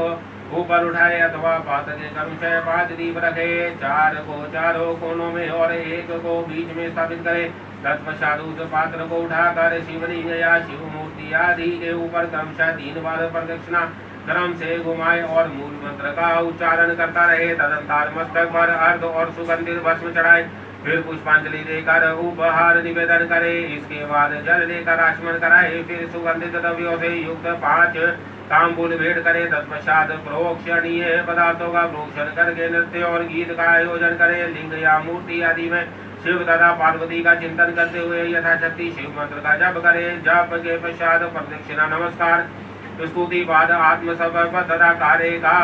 ऊपर उठाए अथवा पात्र के क्रमशः 5 दीप रखे। 4 को चारों कोनों में और 1 को बीच में स्थापित करे। तत्पश्चात उस पात्र को उठाकर शिवलिंग या शिव मूर्ति आदि के ऊपर क्रमशः 3 बार प्रदक्षिणा क्रम से घुमाए और मूल मंत्र का उच्चारण करता रहे। तदंतर मस्तक पर अर्ध और सुगंधित भस्म चढ़ाए। फिर पुष्पांजलि देकर उपहार निवेदन करे। इसके बाद जल लेकर आचमन कराए। फिर सुगंधित द्रव्यों से युक्त 5 तांबूल भेंट करे। तत्पश्चात प्रोक्षणीय पदार्थों का प्रोक्षण करके नृत्य और गीत का आयोजन करे। लिंग या मूर्ति आदि में शिव तथा पार्वती का चिंतन करते हुए यथाशक्ति शिव मंत्र का जप करे। जप के पश्चात प्रदक्षिणा, नमस्कार, स्तुति, बाद आत्मसमर्पण तथा कार्य का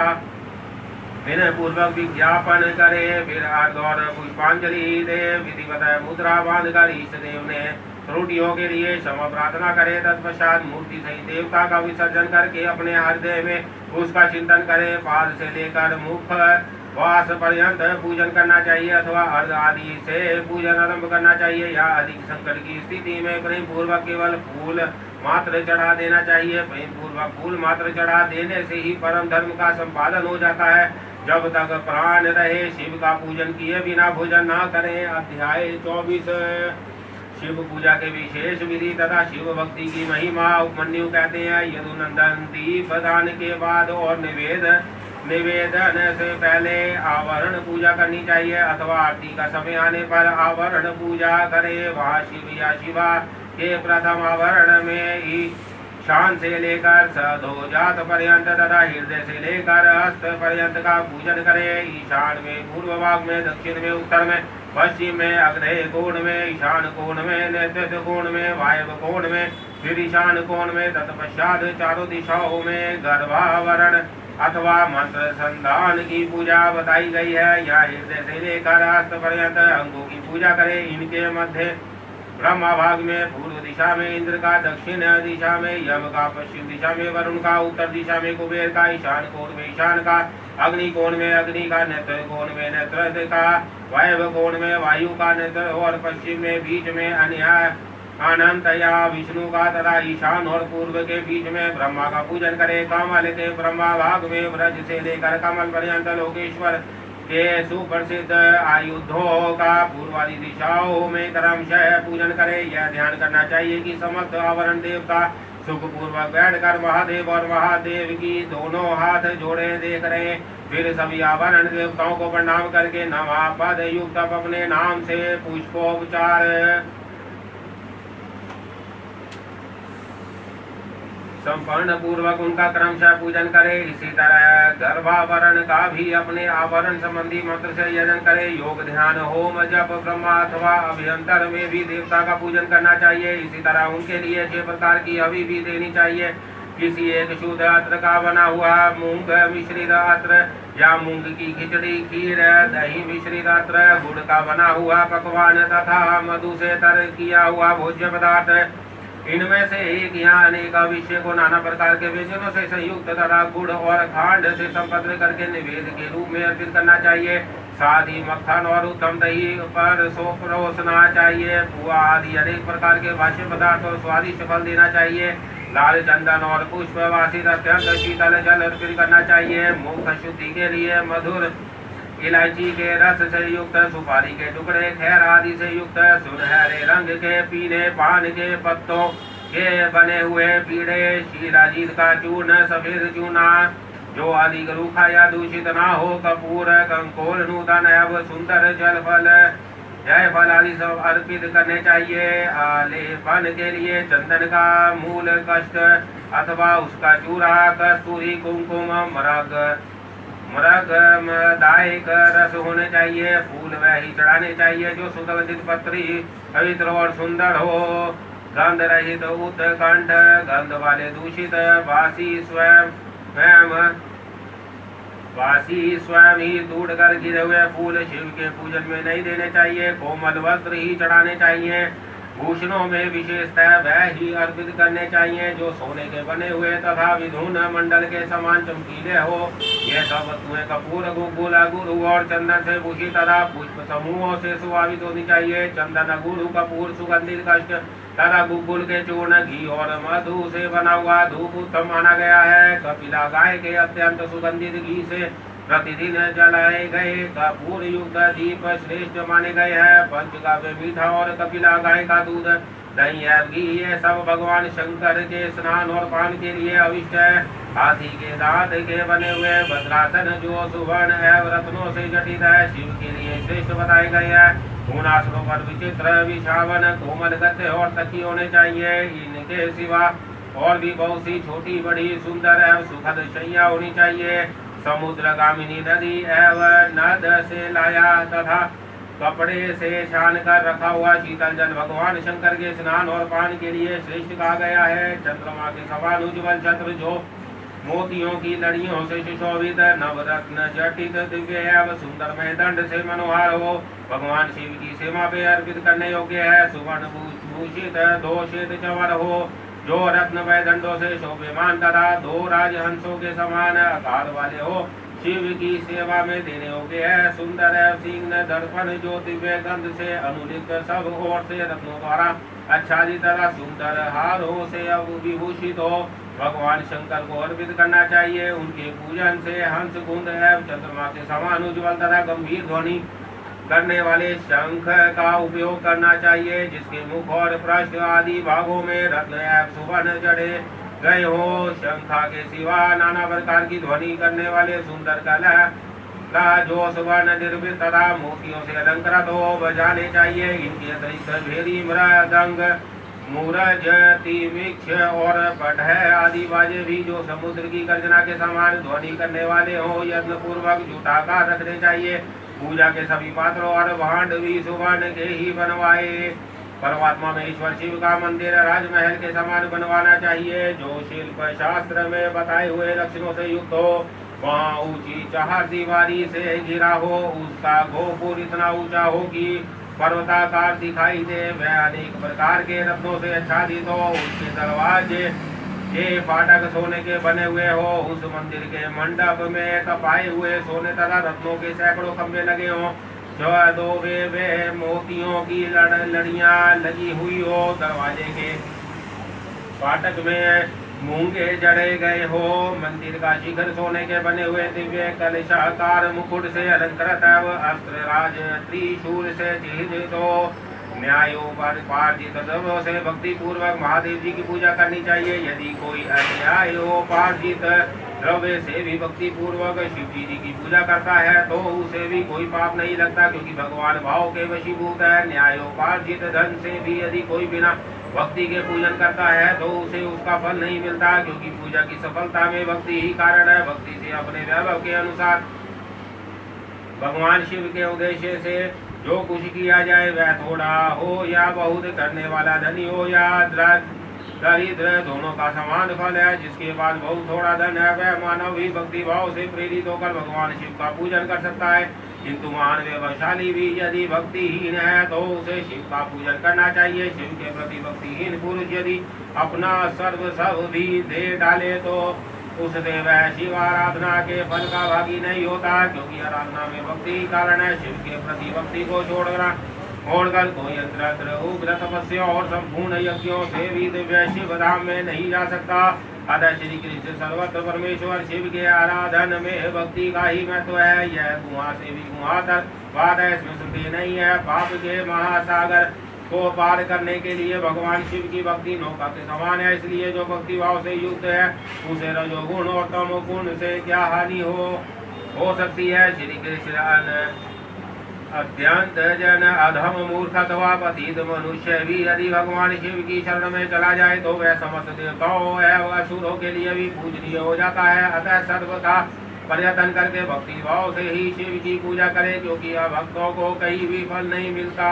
विनय पूर्वक विज्ञापन करे। फिर अर्घ और पुष्पांजलि दे। विधिवत मुद्रा बांधकर इष्ट देव ने त्रुटियों के लिए क्षमा प्रार्थना करे। तत्पश्चात मूर्ति सहित देवता का विसर्जन करके अपने हृदय में उसका चिंतन करे। पाद से लेकर मुख वास पर्यंत पूजन करना चाहिए अथवा अर्घ आदि से पूजन आरंभ करना चाहिए। या अधिक संकट की स्थिति में प्रेम पूर्वक केवल फूल मात्र चढ़ा देना चाहिए। प्रेम पूर्वक फूल मात्र चढ़ा देने से ही परम धर्म का संपादन हो जाता है। जब तक प्राण रहे शिव का पूजन किए बिना भोजन ना करें। अध्याय 24 शिव पूजा के विशेष विधि तथा शिव भक्ति की महिमा। उपमन्यु कहते हैं, यदुनंदन दीप दान के बाद और निवेदन से पहले आवरण पूजा करनी चाहिए अथवा आरती का समय आने पर आवरण पूजा करे। वहाँ शिव या शिवा के प्रथम आवरण में ही शान से लेकर सधोजात पर्यंत तथा हृदय से लेकर हस्त पर्यंत का पूजन करे। ईशान में, पूर्व भाग में, दक्षिण में, उत्तर में, पश्चिम में, अग्नेय कोण में, ईशान कोण में, नैऋत्य कोण में, वायव्य कोण में, फिर ईशान कोण में। तत्पश्चात चारों दिशाओं में गर्भावरण अथवा मंत्र संधान की पूजा बताई गई है। यह हृदय से लेकर हस्त पर्यंत अंगों की पूजा करे। इनके मध्य ब्रह्मा भाग में पूर्व दिशा में इंद्र का, दक्षिण दिशा में यम का, पश्चिम दिशा में वरुण का, उत्तर दिशा में कुबेर का, ईशान कोण में ईशान का, अग्नि कोण में अग्नि का, नेत्र कोण में नेत्र का, वायव्य कोण में वायु का नेत्र, और पश्चिम में बीच में अनंत या विष्णु का, तथा ईशान और पूर्व के बीच में ब्रह्मा का पूजन करे। कमल के ब्रह्मा भाग में ब्रज से लेकर कमल पर्यंत लोकेश्वर के सुप्रसिद्ध आयुधों का पूर्वादि दिशाओं में क्रमशः पूजन करे। यह ध्यान करना चाहिए कि समस्त आवरण देवता सुख पूर्वक बैठकर महादेव और महादेव की दोनों हाथ जोड़े देख रहे। फिर सभी आवरण देवताओं को प्रणाम करके नमः पद युक्त अपने नाम से पुष्पोपचार संपन्न पूर्वक उनका क्रमशः पूजन करे। इसी तरह गर्भावरण का भी अपने आवरण संबंधी मंत्र से यजन करे। योग ध्यान होम जप ब्रह्मा अथवा अभ्यंतर में भी देवता का पूजन करना चाहिए। इसी तरह उनके लिए 6 प्रकार की हवि भी देनी चाहिए। किसी एक शुद्ध अत्र का बना हुआ मूंग मिश्रित अत्र या मूंग की खिचड़ी, खीर, दही मिश्रित अत्र, गुड़ का बना हुआ पकवान तथा मधु से तर किया हुआ भोज्य पदार्थ, इनमें से एक या अनेक अभिषेक को नाना प्रकार के व्यंजनों से संयुक्त तथा गुड़ और खांड से संपन्न करके निवेद के रूप में अर्पित करना चाहिए। साथ ही मक्खन और उत्तम दही पर परोसना चाहिए। पुआ आदि अनेक प्रकार के भाष्य पदार्थ और स्वादिष्ट फल देना चाहिए। लाल चंदन और पुष्प वासित अत्यंत शीतल जल अर्पित करना चाहिए। मुख शुद्धि के लिए मधुर इलायची के रस से युक्त सुपारी के टुकड़े, खैर आदि से युक्त सुनहरे रंग के पीने पान के पत्तों के बने हुए पीड़े, शीलाजीत का चूर्ण, सफेद चूना जो अधिक रूखा या दूषित ना हो, कपूर, कंकोल, नूतन एवं सुंदर जल फल, जयफल आदि सब अर्पित करने चाहिए। आलेपन के लिए चंदन का मूल कष्ट अथवा उसका चूरा, कस्तूरी, कुमकुम, मृगदायक रस होने चाहिए। फूल वह ही चढ़ाने चाहिए जो सुगंधित पत्री पवित्र और सुंदर हो। गंध रहित उत्कंठ, गंध वाले दूषित बासी स्वयं ही टूट कर गिरे हुए फूल शिव के पूजन में नहीं देने चाहिए। कोमल वस्त्र ही चढ़ाने चाहिए। भूषणों में विशेषतः वह ही अर्पित करने चाहिए जो सोने के बने हुए तथा विधुन मंडल के समान चमकीले हो। ये सब वस्तुएं कपूर, गुग्गुल, गुरु और चंदन से भूषित तथा पुष्प समूहों से सुभावित होनी चाहिए। चंदन, गुरु, कपूर, सुगंधित कष्ट तथा गुग्गुल के चूर्ण, घी और मधु से बना हुआ धूप उत्तम माना गया है। कपिला गाय के अत्यंत सुगंधित घी से प्रतिदिन जलाए गए कपूर युक्त दीप श्रेष्ठ माने गए हैं। पंचकाव्य मीठा और कपिला गाय का दूध, दही एवं घी ये सब भगवान शंकर के स्नान और पान के लिए अविष्ट है। हाथी के दांत के बने हुए भद्रासन जो सुवर्ण एवं रत्नों से जटित है, शिव के लिए श्रेष्ठ बताए गए हैं। ऊनासनों पर विचित्र विषावन कोमल गद्दे और तकिए होने चाहिए। इनके सिवा और भी बहुत सी छोटी बड़ी सुंदर एवं सुखद शैया होनी चाहिए। समुद्रगामिनी नदी एवं नद से लाया तथा कपड़े से छान कर रखा हुआ शीतल जल भगवान शंकर के स्नान और पान के लिए श्रेष्ठ कहा गया है। चंद्रमा के समान उज्ज्वल छत्र जो मोतियों की लड़ियों से सुशोभित, नवरत्न जटित दिव्य एवं सुंदरमय दंड से मनोहर हो, भगवान शिव की सेवा पे अर्पित करने योग्य है। सुवर्ण भूषित 2 श्वेत चंवर हो जो रत्न वय दंडों से शोभमान तथा 2 राजहंसों के समान आकार वाले हो, शिव की सेवा में देने योग्य है। सुंदर है सिंह दर्पण जो दिव्य गंध से अनुलिप्त सब ओर से रत्नों द्वारा आच्छादित तथा सुंदर हारों से विभूषित हो, भगवान शंकर को अर्पित करना चाहिए। उनके पूजन से हंस कुंद एवं चंद्रमा के समान उज्ज्वल तथा गंभीर ध्वनि करने वाले शंख का उपयोग करना चाहिए, जिसके मुख और पृष्ठ आदि भागों में रत्न एवं सुवर्ण जड़े गए हो। शंखा के सिवा नाना प्रकार की ध्वनि करने वाले सुंदर कलह जो सुवर्ण निर्मित तथा मोतियों से अलंकृत हो बजाने चाहिए। इनके अतिरिक्त भेरी, मृदंग, मूरज, तिमिक्ष और पटह आदि बाजे भी जो समुद्र की गर्जना के समान ध्वनि करने वाले हो यत्न पूर्वक जुटाकर रखने चाहिए। पूजा के सभी पात्रों और भांड भी सुवर्ण के ही बनवाए। परमात्मा में ईश्वर शिव का मंदिर राजमहल के समान बनवाना चाहिए जो शिल्प शास्त्र में बताए हुए लक्षणों से युक्त हो। वहाँ ऊंची 4 दीवारी से घिरा हो, उसका गोपुर इतना ऊंचा हो कि पर्वताकार दिखाई दे। वह अनेक प्रकार के रत्नों से आच्छादित हो। उसके दरवाजे ये फाटक सोने के बने हुए हो। उस मंदिर के मंडप में तपाए हुए सोने तथा रत्नों के सैकड़ों खंभे लगे हों। जो दो वे मोतियों की लड़ियां लगी हुई हो। दरवाजे के फाटक में मूंगे जड़े गए हो। मंदिर का शिखर सोने के बने हुए दिव्य कलशाकार मुकुट से अलंकृत है। अस्त्र राज त्रिशूल से चिन्हित हो। न्यायोपार्जित द्रव्यों से भक्ति पूर्वक महादेव जी की पूजा करनी चाहिए। यदि कोई अन्यायोपार्जित द्रव्य से भी भक्ति पूर्वक शिव जी की पूजा करता है तो उसे भी कोई पाप नहीं लगता, क्योंकि भगवान भाव के वशीभूत है। न्यायोपार्जित धन से भी यदि कोई बिना भक्ति के पूजन करता है तो उसे उसका फल नहीं मिलता, क्योंकि पूजा की सफलता में भक्ति ही कारण है। भक्ति से अपने वैभव के अनुसार भगवान शिव के उद्देश्य से जो कुछ किया जाए वह थोड़ा हो या बहुत, करने वाला धनी हो या दरिद्र, दोनों का समान फल है। जिसके पास बहुत थोड़ा धन है वह मानव भी भक्ति भाव से प्रेरित होकर भगवान शिव का पूजन कर सकता है, किंतु महान व्यवशाली भी यदि भक्तिहीन है तो उसे शिव का पूजन करना चाहिए। शिव के प्रति भक्तिहीन पुरुष यदि अपना सर्व सब भी दे डाले तो उससे वह शिव आराधना के फल का भागी नहीं होता, क्योंकि आराधना में भक्ति कारण है। शिव के प्रति भक्ति को छोड़कर कोई यंत्र उग्र तपस्या और संपूर्ण यज्ञों से भी दिव्य शिव धाम में नहीं जा सकता। अतः श्री कृष्ण सर्वत्र परमेश्वर शिव के आराधन में भक्ति का ही महत्व है। यह गुहा से भी गुहा तक बात है, इसमें श्रुति नहीं है। पाप के महासागर को पार करने के लिए भगवान शिव की भक्ति नौका के समान है। इसलिए जो भक्ति भाव से युक्त है उसे रजोगुण और तमोगुण से क्या हानि हो सकती है। श्री कृष्ण अत्यंत जन अधम मूर्ख अथवा पतित मनुष्य भी यदि भगवान शिव की शरण में चला जाए तो वह समस्त देवताओं एवं असुरों के लिए भी पूजनीय हो जाता है। अतः सर्वथा प्रयत्न करके भक्ति भाव से ही शिव की पूजा करें, क्योंकि भक्तों को कहीं भी फल नहीं मिलता।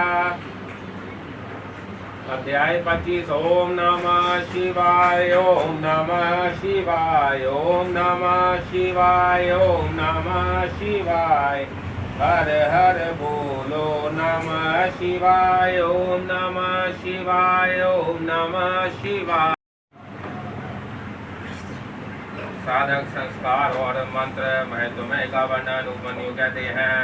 अध्याय 25। ओम नमः शिवाय ओम नमः शिवाय ओम नमः शिवाय ओम नमः शिवाय। हर हर बोलो नमः शिवाय ओम नमः शिवाय ओम नमः शिवाय। साधक संस्कार और मंत्र महत्वमय का वर्णन उपमन्यु कहते हैं।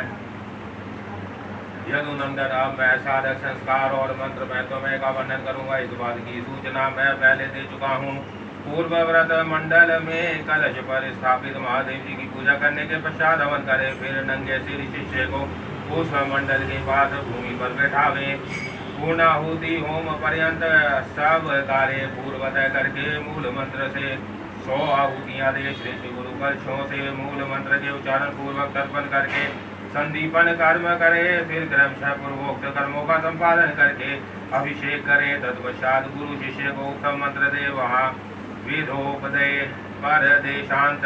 यदुनंदन, अब मैं साधक संस्कार और मंत्र महत्वमय का वर्णन करूंगा। इस बात की सूचना मैं पहले दे चुका हूँ। पूर्व व्रत मंडल में कलश पर स्थापित महादेव जी की पूजा करने के पश्चात हवन करें। फिर नंगे सिर शिष्य को पुष्प मंडल के पास भूमि पर बैठावे। पूर्णाहुति होम पर्यंत सब कार्य पूर्वतः करके मूल मंत्र से 100 आहुतियां दे। श्रेष्ठ गुरु कलशों से मूल मंत्र के उच्चारण पूर्वक तर्पण करके संदीपन कर्म करे। फिर क्रमशः पूर्वोक्त कर्मों का संपादन करके अभिषेक करे। तत्पश्चात गुरु शिष्य को उत्तम मंत्र दे। वहाँ विधोपदय पर देशांत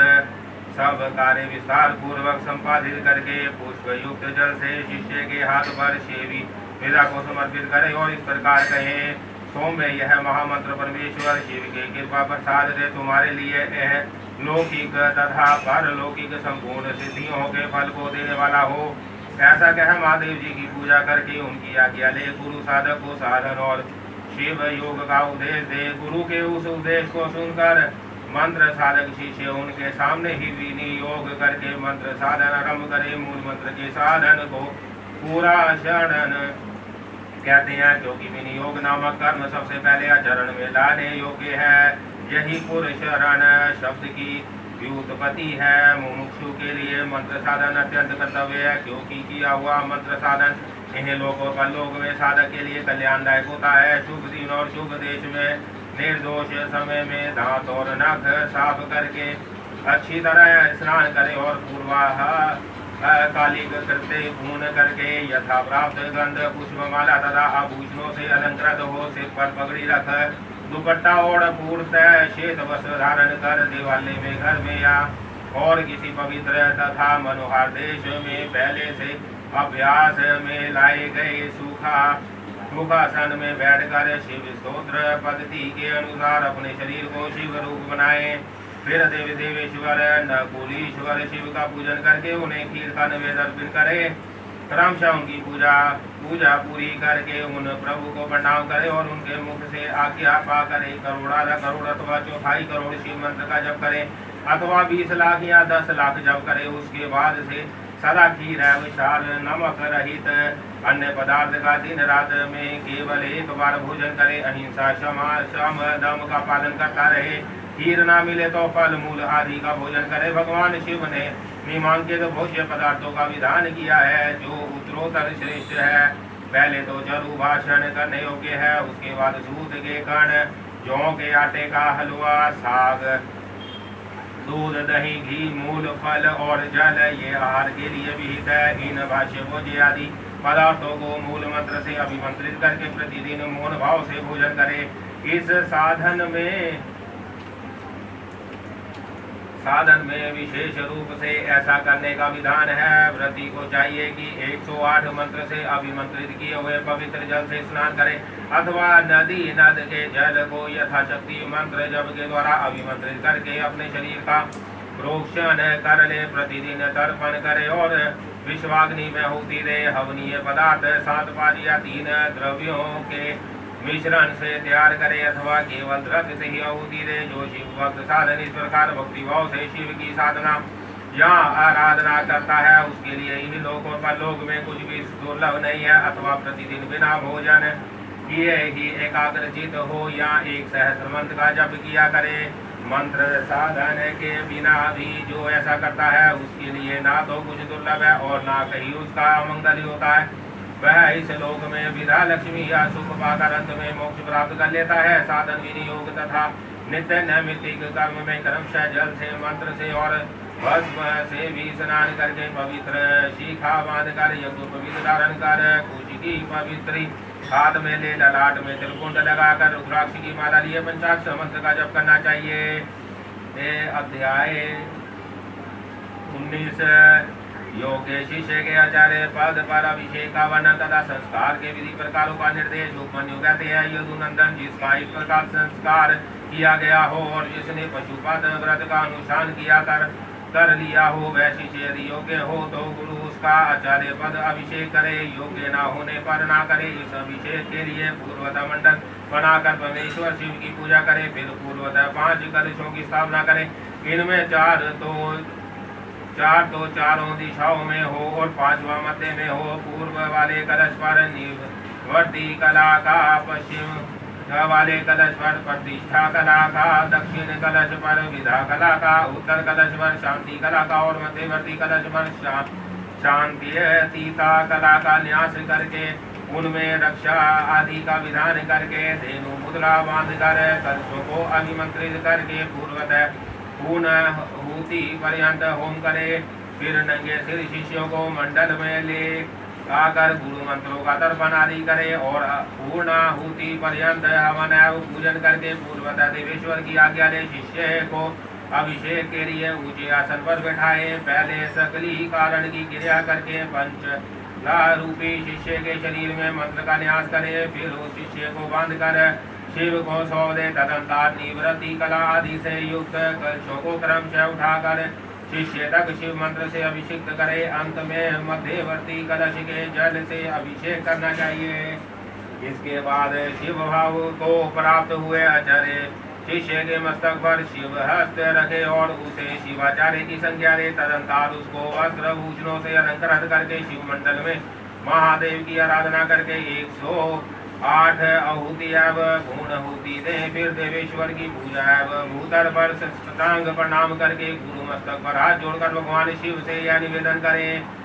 सब कार्य विस्तार पूर्वक संपादित करके पुष्प युक्त जल से शिष्य के हाथ पर सेवी वेदा को समर्पित करे और इस प्रकार कहे। सौम्य, यह महामंत्र परमेश्वर शिव के कृपा प्रसाद से तुम्हारे लिए लौकिक तथा परलौकिक संपूर्ण सिद्धियों के फल को देने वाला हो। ऐसा कह महादेव जी की पूजा करके उनकी आज्ञा ले। गुरु साधक को साधन और शिव योग का उपदेश दे। गुरु के उस उपदेश को सुनकर मंत्र साधक शिष्य उनके सामने ही विनियोग करके मंत्र साधन आरंभ करे। मूल मंत्र के साधन को पूरा शरण कहते हैं, क्योंकि विनियोग नामक कर्म सबसे पहले आचरण में लाने योग्य है। यही पुरुषरण शब्द की व्युत्पत्ति है। मुमुक्षु के लिए मंत्र साधन अत्यंत कर्तव्य है, क्योंकि किया हुआ मंत्र साधन इन्हें लोगों का लोक में साधक के लिए कल्याणदायक होता है। शुभ दिन और शुभ देश में निर्दोष समय में दांत और नख साफ करके अच्छी तरह स्नान करे और पूर्वाह कालिक करते पूर्ण करके यथा प्राप्त गंध पुष्पमाला तथा आभूषणों से अलंकृत हो। सिर पर पगड़ी रख दुपट्टा और पूर्णतः श्वेत वस्त्र धारण कर दिवाली में घर में या और किसी पवित्र तथा मनोहर देश में पहले से अभ्यास में लाए गए सुखासन में बैठकर शिव स्तोत्र पद्धति के अनुसार अपने शरीर को शिव रूप बनाए। फिर देवी देवेश्वर नकुलीश्वर शिव का पूजन करके उन्हें खीर का नैवेद्य अर्पित करे। क्रमशः उनकी पूजा पूरी करके उन प्रभु को प्रणाम करे और उनके मुख से आज्ञा पा करे करोड़ करोड़ अथवा 4 करोड़ शिव मंत्र का जप करे अथवा 20 लाख या 10 लाख जप करे। उसके बाद से सदा खीर विशाल नमक रहित अन्य पदार्थ का दिन रात में केवल एक बार भोजन करे। अहिंसा शम दम का पालन करता रहे। खीर ना मिले तो फल मूल आदि का भोजन करे। भगवान शिव ने निम्नांकित भोज्य पदार्थों का विधान किया है जो उत्तरोत्तर श्रेष्ठ है। पहले तो जरु भाषण करने योग्य है, उसके बाद दूध के कण, जौ के आटे का हलवा, साग, दूध, दही, घी, मूल फल और जल ये आहार के लिए विहित है। इन भाष्य भोज्य आदि पदार्थों को मूल मंत्र से अभिमंत्रित करके प्रतिदिन मौन भाव से भोजन करे। इस साधन में विशेष रूप से ऐसा करने का विधान है। व्रती को चाहिए कि 108 मंत्र से अभिमंत्रित किए हुए पवित्र जल से स्नान करे अथवा नदी नद के जल को यथाशक्ति मंत्र जप के द्वारा अभिमंत्रित करके अपने शरीर का प्रोक्षण कर ले। प्रतिदिन तर्पण करे और विश्वाग्नि में होती दे। हवनीय पदार्थ 7 पाद या 3 द्रव्यों के मिश्रण से तैयार करे अथवा केवल द्रव्य से ही आहुति दे। जो शिव भक्त साधन इस प्रकार भक्ति भाव से शिव की साधना या आराधना करता है उसके लिए इन लोकों पर लोक में कुछ भी दुर्लभ नहीं है। अथवा प्रतिदिन बिना भोजन किए ही एकाग्रचित हो या 1 सहस्त्र मंत्र का जप किया करे। मंत्र साधन के बिना भी जो ऐसा करता है उसके लिए ना तो कुछ दुर्लभ है और ना कहीं उसका मंगल होता है। वह इस लोक में विधा लक्ष्मी या सुख पाकर अंत में मोक्ष प्राप्त कर लेता है। साधन विनियोग तथा नित्य नैमित्तिक कर्म में क्रमशः जल से मंत्र से और भस्म से भी स्नान करके पवित्र शिखा बांध कर यज्ञोपवीत धारण कर कुछ की पवित्री हाथ में ले ललाट में तिलकुंड लगाकर रुद्राक्ष की माला लिए पंचाक्षर मंत्र का जप करना चाहिए। अध्याय 19 योग के शिष्य के आचार्य पद पर अभिषेक का वर्णन तथा संस्कार के विधि प्रकारों का निर्देश। उपमन्यु कहते हैं यदुनंदन जिसका इस प्रकार संस्कार किया गया हो और जिसने पशुपत व्रत का अनुष्ठान किया कर लिया हो वह शिष्य यदि योग्य हो तो गुरु उसका आचार्य पद अभिषेक करे। योग्य न होने पर ना करे। इस अभिषेक के लिए पूर्वतः मंडल बनाकर परमेश्वर शिव की पूजा करे। फिर पूर्वतः 5 कलशों की स्थापना करे। इनमें 4 तो चारों दिशाओं में हो और 5वां मध्य में हो। पूर्व वाले कलश पर निवर्ती कला का, पश्चिम वाले कलश पर प्रतिष्ठा कला का, दक्षिण कलश पर विधा कला का, उत्तर कलश पर शांति कला का और मध्यवर्ती कलश पर शांतियतीता कला का न्यास करके उनमें रक्षा आदि का विधान करके धेनु मुद्रा बांध कर कलशों को अभिमंत्रित करके पूर्वतः पूर्णाहुति पर्यंत होम करे। फिर नंगे सिर शिष्यों को मंडल में ले आकर गुरु मंत्रों का तर्पण आदि करे और पूर्णाहुति पर्यंत हवन एवं पूजन करके पूर्वतः देवेश्वर की आज्ञा ले शिष्य को अभिषेक के लिए ऊंचे आसन पर बैठाए। पहले सकली कारण की क्रिया करके पंचला रूपी शिष्य के शरीर में मंत्र का न्यास करे। फिर उस शिष्य को बांध कर शिव को सौंप दे। तदंतर निवृत्ति कला आदि से युक्त कलशों को क्रमशः उठाकर शिष्य तक शिव मंत्र से अभिषेक करे। अंत में मध्यवर्ती कलश के जल से अभिषेक करना चाहिए। इसके बाद शिव भाव को प्राप्त हुए आचार्य शिष्य के मस्तक पर शिव हस्त रखे और उसे शिवाचार्य की संज्ञा दे। तदंतर उसको वस्त्र भूषणों से अलंकृत करके शिव मंडल में महादेव की आराधना करके 108 आहुति एवं पूर्णाहुति दे। फिर देवेश्वर की पूजा एवं भूतल पर साष्टांग प्रणाम करके गुरु मस्तक पर हाथ जोड़कर भगवान शिव से यह निवेदन करें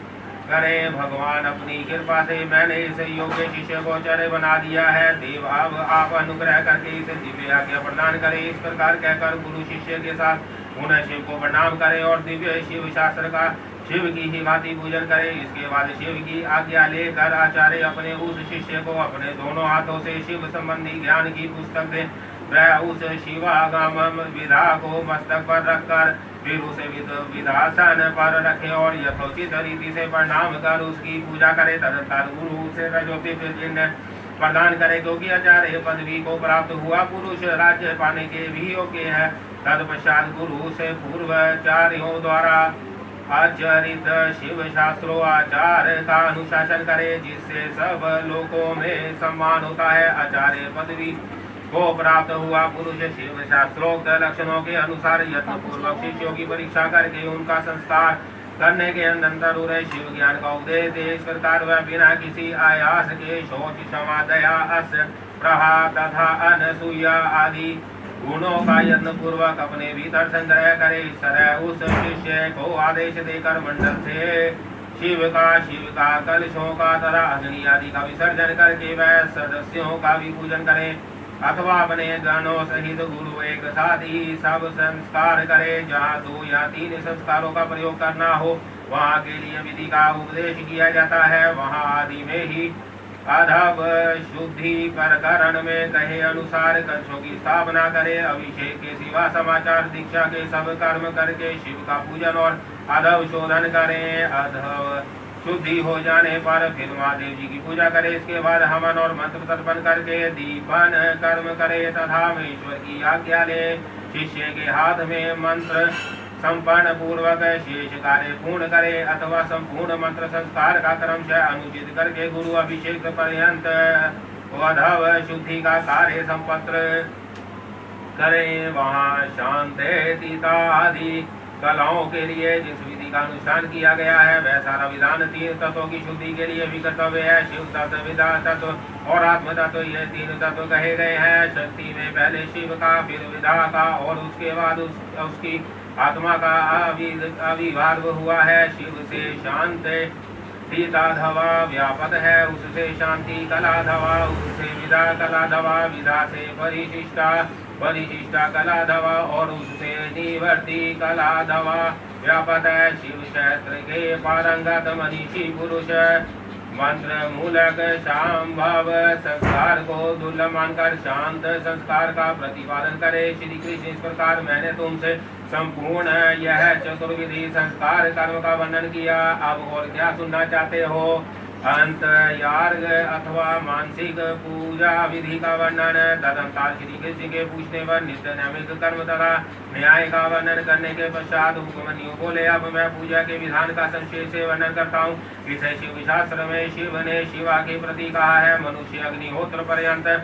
भगवान अपनी कृपा से मैंने इस योग्य शिष्य को आचार्य बना दिया है। देव अब आप अनुग्रह करके इसे दिव्य आज्ञा प्रदान करें। इस प्रकार कहकर गुरु शिष्य के साथ पुनः शिव को प्रणाम करे और दिव्य शिव शास्त्र का शिव की ही भांति पूजन करे। इसके बाद शिव की आज्ञा लेकर आचार्य अपने उस शिष्य को अपने दोनों हाथों से शिव संबंधी ज्ञान की पुस्तक दे। वह उस शिवागम विधा को मस्तक पर रखकर फिर उसे विधासन पर रखे और यथोचित रीति से प्रणाम कर उसकी पूजा करे। तदंतर गुरु से रजोपित चिन्ह प्रदान करे क्योंकि आचार्य पदवी को प्राप्त हुआ पुरुष राज्य पाने के भी योग्य है। तत्पश्चात गुरु से पूर्वाचार्यों द्वारा आचरित शिव शास्त्रों आचार का अनुशासन करे, जिससे सब लोकों में सम्मान होता है। आचार्य पदवी को प्राप्त हुआ पुरुष शिव शास्त्रोक्त लक्षणों के अनुसार यत्न पूर्वक शिष्यों की परीक्षा करके उनका संस्कार करने के अनंतर उन्हें शिव ज्ञान का उपदेश दे। इस प्रकार वह बिना किसी आयास के शौच, क्षमा, दया, अस, प्रहा तथा अनसूया आदि गुणों का यत्न पूर्वक अपने भीतर संग्रह करे। इस तरह उस शिष्य को आदेश देकर मंडल से शिव का कलशों का तथा अग्नि आदि का विसर्जन करके वह सदस्यों का भी पूजन करे, अथवा अपने गणों सहित गुरु एक साथ ही सब संस्कार करे। जहाँ 2 या 3 संस्कारों का प्रयोग करना हो, वहाँ के लिए विधि का उपदेश किया जाता है। वहाँ आदि में ही अधव शुद्धि प्रकरण में कहे अनुसार कलशों की स्थापना करे। अभिषेक के सिवा समाचार दीक्षा के सब कर्म करके शिव का पूजन और अधव शोधन करें। अधव शुद्धि हो जाने पर फिर महादेव जी की पूजा करे। इसके बाद हवन और मंत्र तर्पण करके दीपन कर्म करे तथा ईश्वर की आज्ञा ले। शिष्य के हाथ में मंत्र संपन्न पूर्वक शेष कार्य पूर्ण करे, अथवा संपूर्ण मंत्र संस्कार का क्रमशः अनुचित करके गुरु अभिषेक पर्यंत अधव शुद्धि का कार्य संपन्न करें। वहाँ शांति आदि कलाओं के लिए जिस विधि का अनुष्ठान किया गया है, वह सारा विधान 3 तत्वों की शुद्धि के लिए भी कर्तव्य है। शिव तत्व, विद्या तत्व और आत्म तत्व, ये 3 तत्व कहे गए हैं। शक्ति में पहले शिव का, फिर विद्या का और उसके बाद उसकी आत्मा का आविर्भाव हुआ है। शिव से शांत धवा व्यापक है, उससे शांति कला धवा, उससे विदा कला धवा, विदा से परिशिष्टा कला धवा और उससे निवर्ती कला धवा व्यापक है। शिव शास्त्र के पारंगत मनीषी पुरुष मंत्र मूलक शांभव संस्कार को दुर्लभ मानकर शांत संस्कार का प्रतिपादन करे। श्री कृष्ण इस प्रकार मैंने तुमसे संपूर्ण यह चतुर्विधि संस्कार कर्म का वर्णन किया। अब और क्या सुनना चाहते हो? अंतर्याग अथवा मानसिक पूजा विधि का वर्णन। तदंतर श्री कृष्ण के पूछने पर नित्य नैमिक कर्म तथा न्याय का वर्णन करने के पश्चात उपमन्यु बोले, अब मैं पूजा के विधान का संक्षेप से वर्णन करता हूँ। इसे शिव शास्त्र में शिव ने शिवा के प्रति कहा है। मनुष्य अग्निहोत्र पर्यंत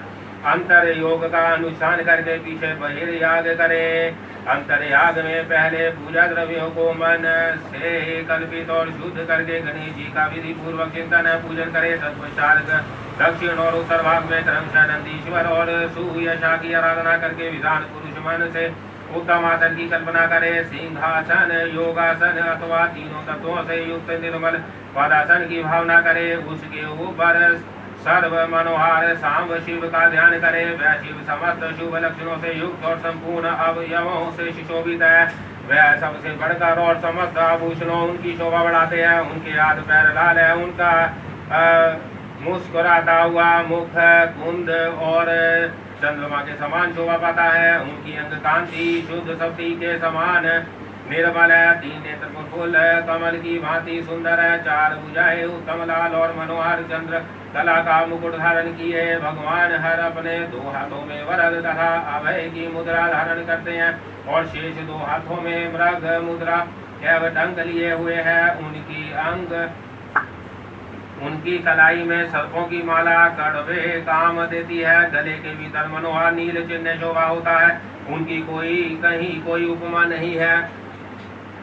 अंतर योग का अनुष्ठान करके पीछे बहिर्याग करे। अंतर्याग में पहले पूजा द्रव्यों को मन से कल्पित और शुद्ध करके गणेश जी का विधि पूर्वक चिंतन पूजन करे। तत्पश्चात दक्षिण और उत्तर भाग में क्रमशः नंदीश्वर और सुयशा की आराधना करके विधान पुरुष मन से उत्तम आसन की कल्पना करे। सिंहासन, योगासन अथवा 3 तत्वों से युक्त निर्मल पदासन की भावना करे। उसके ऊपर सर्व मनोहर सांब शिव का ध्यान करे। वह शिव समस्त शुभ लक्षणों से युक्त और संपूर्ण अवयवों से सुशोभित है। वह सबसे बढ़कर और समस्त आभूषणों उनकी शोभा बढ़ाते हैं। उनके हाथ पैर लाल है। उनका मुस्कुराता हुआ मुख कुंद और चंद्रमा के समान शोभा पाता है। उनकी अंग कांति शुद्ध शक्ति के समान निर्मल है। 3 नेत्र फूल कमल की भांति सुंदर है। 4 भुजाएं उत्तम लाल और मनोहर चंद्र कला का मुकुट धारण किए। भगवान हर अपने 2 हाथों में वरद तथा अभय की मुद्रा धारण करते हैं और शेष 2 हाथों में मृग मुद्रा एवं डंक लिए हुए हैं। उनकी कलाई में सर्पों की माला कड़वे काम देती है। गले के भीतर मनोहर नील चिन्ह शोभा होता है। उनकी कहीं कोई उपमा नहीं है।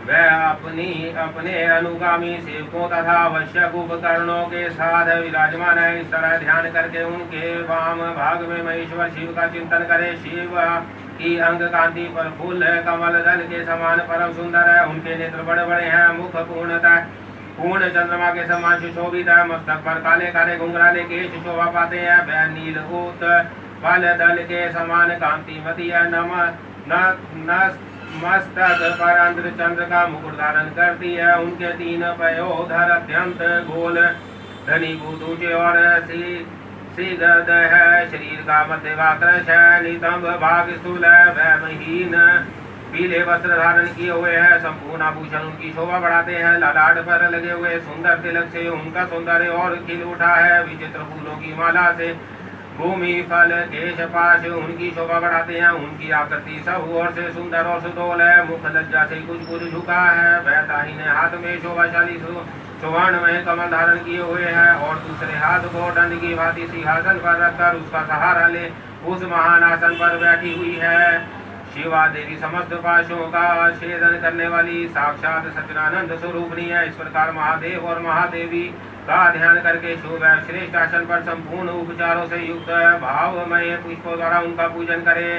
वह अपने अनुगामी सेवकों तथा आवश्यक उपकरणों के साथ विराजमान है। इस तरह ध्यान करके उनके वाम भाग में महेश्वर शिव का चिंतन करे। शिव की अंग कांति पर फूल कमल दल के समान परम सुंदर है। उनके नेत्र बड़े बड़े हैं। मुख पूर्ण चंद्रमा के समान सुशोभित है। मस्तक पर काले काले घुंघराले केश शोभा पाते हैं। वह नील ऊत फल दल के समान कांतिमती है। मस्तक पर अंध्र चंद्र का मुकुट धारण करती है। उनके 3 पयोधर अत्यंत गोल घनीभूत ऊंचे और सीगद है। शरीर का मध्य भाग है। नितंब भाग स्थूल है। वह महीन पीले वस्त्र धारण किए हुए हैं। संपूर्ण आभूषण उनकी शोभा बढ़ाते हैं। ललाट पर लगे हुए सुंदर तिलक से उनका सौंदर्य और खिल उठा है। विचित्र फूलों की माला से भूमि फल केश पाश उनकी शोभा बढ़ाते हैं। उनकी आकृति सब ओर से सुंदर और सुडौल है। मुख लज्जा से कुछ कुछ झुका है। वह दाहिने हाथ में शोभाशाली सुवर्ण में कमल धारण किए हुए है और दूसरे हाथ को दंड की भांति सिंहासन पर रखकर उसका सहारा ले उस महान आसन पर बैठी हुई है। शिवा देवी समस्त पाशों का छेदन करने वाली साक्षात सच्चिदानंद स्वरूपनी है। इस प्रकार महादेव और महादेवी का ध्यान करके शुभ श्रेष्ठ आसन पर संपूर्ण उपचारों से युक्त भावमय पुष्पों द्वारा उनका पूजन करें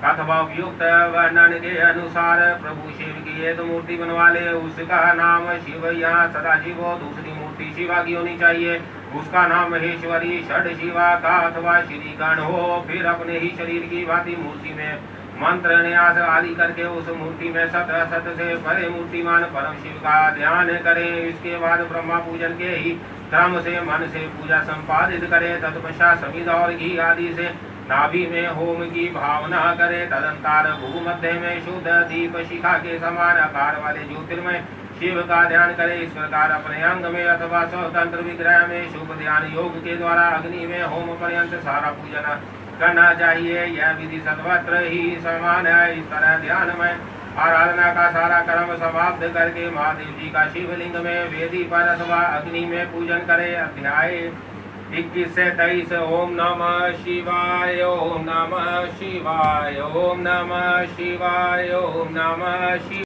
अथवा उपयुक्त वर्णन के अनुसार प्रभु शिव की एक मूर्ति बनवा ले। उसका नाम शिव या सदाशिव हो। दूसरी मूर्ति शिवा की होनी चाहिए। उसका नाम महेश्वरी षड शिवा का अथवा श्री गण हो। फिर अपने ही शरीर की भांति मूर्ति में मंत्र न्यास आदि करके उस मूर्ति में सत असत से परे मूर्तिमान परम शिव का ध्यान करें। इसके बाद ब्रह्मा पूजन के ही क्रम से मन से पूजा संपादित करें। तत्पश्चात समिध और घी आदि से नाभि में होम की भावना करे। तदंतर भूमध्य में शुद्ध दीप शिखा के समान आकार वाले ज्योतिर्मय शिव का ध्यान करे। इस प्रकार अपने अंग में अथवा स्वतंत्र विग्रह में शुभ ध्यान योग के द्वारा अग्नि में होम पर्यंत सारा पूजन करना चाहिए। यह विधि सर्वत्र ही समान है। इस तरह ध्यान में आराधना का सारा कर्म समाप्त करके महादेव जी का शिवलिंग में वेदी पर अथवा अग्नि में पूजन करे। अध्याय 21 से 23। ओम नमः शिवाय ओम नमः शिवाय ओम नमः शिवाय ओम नमः शिवाय।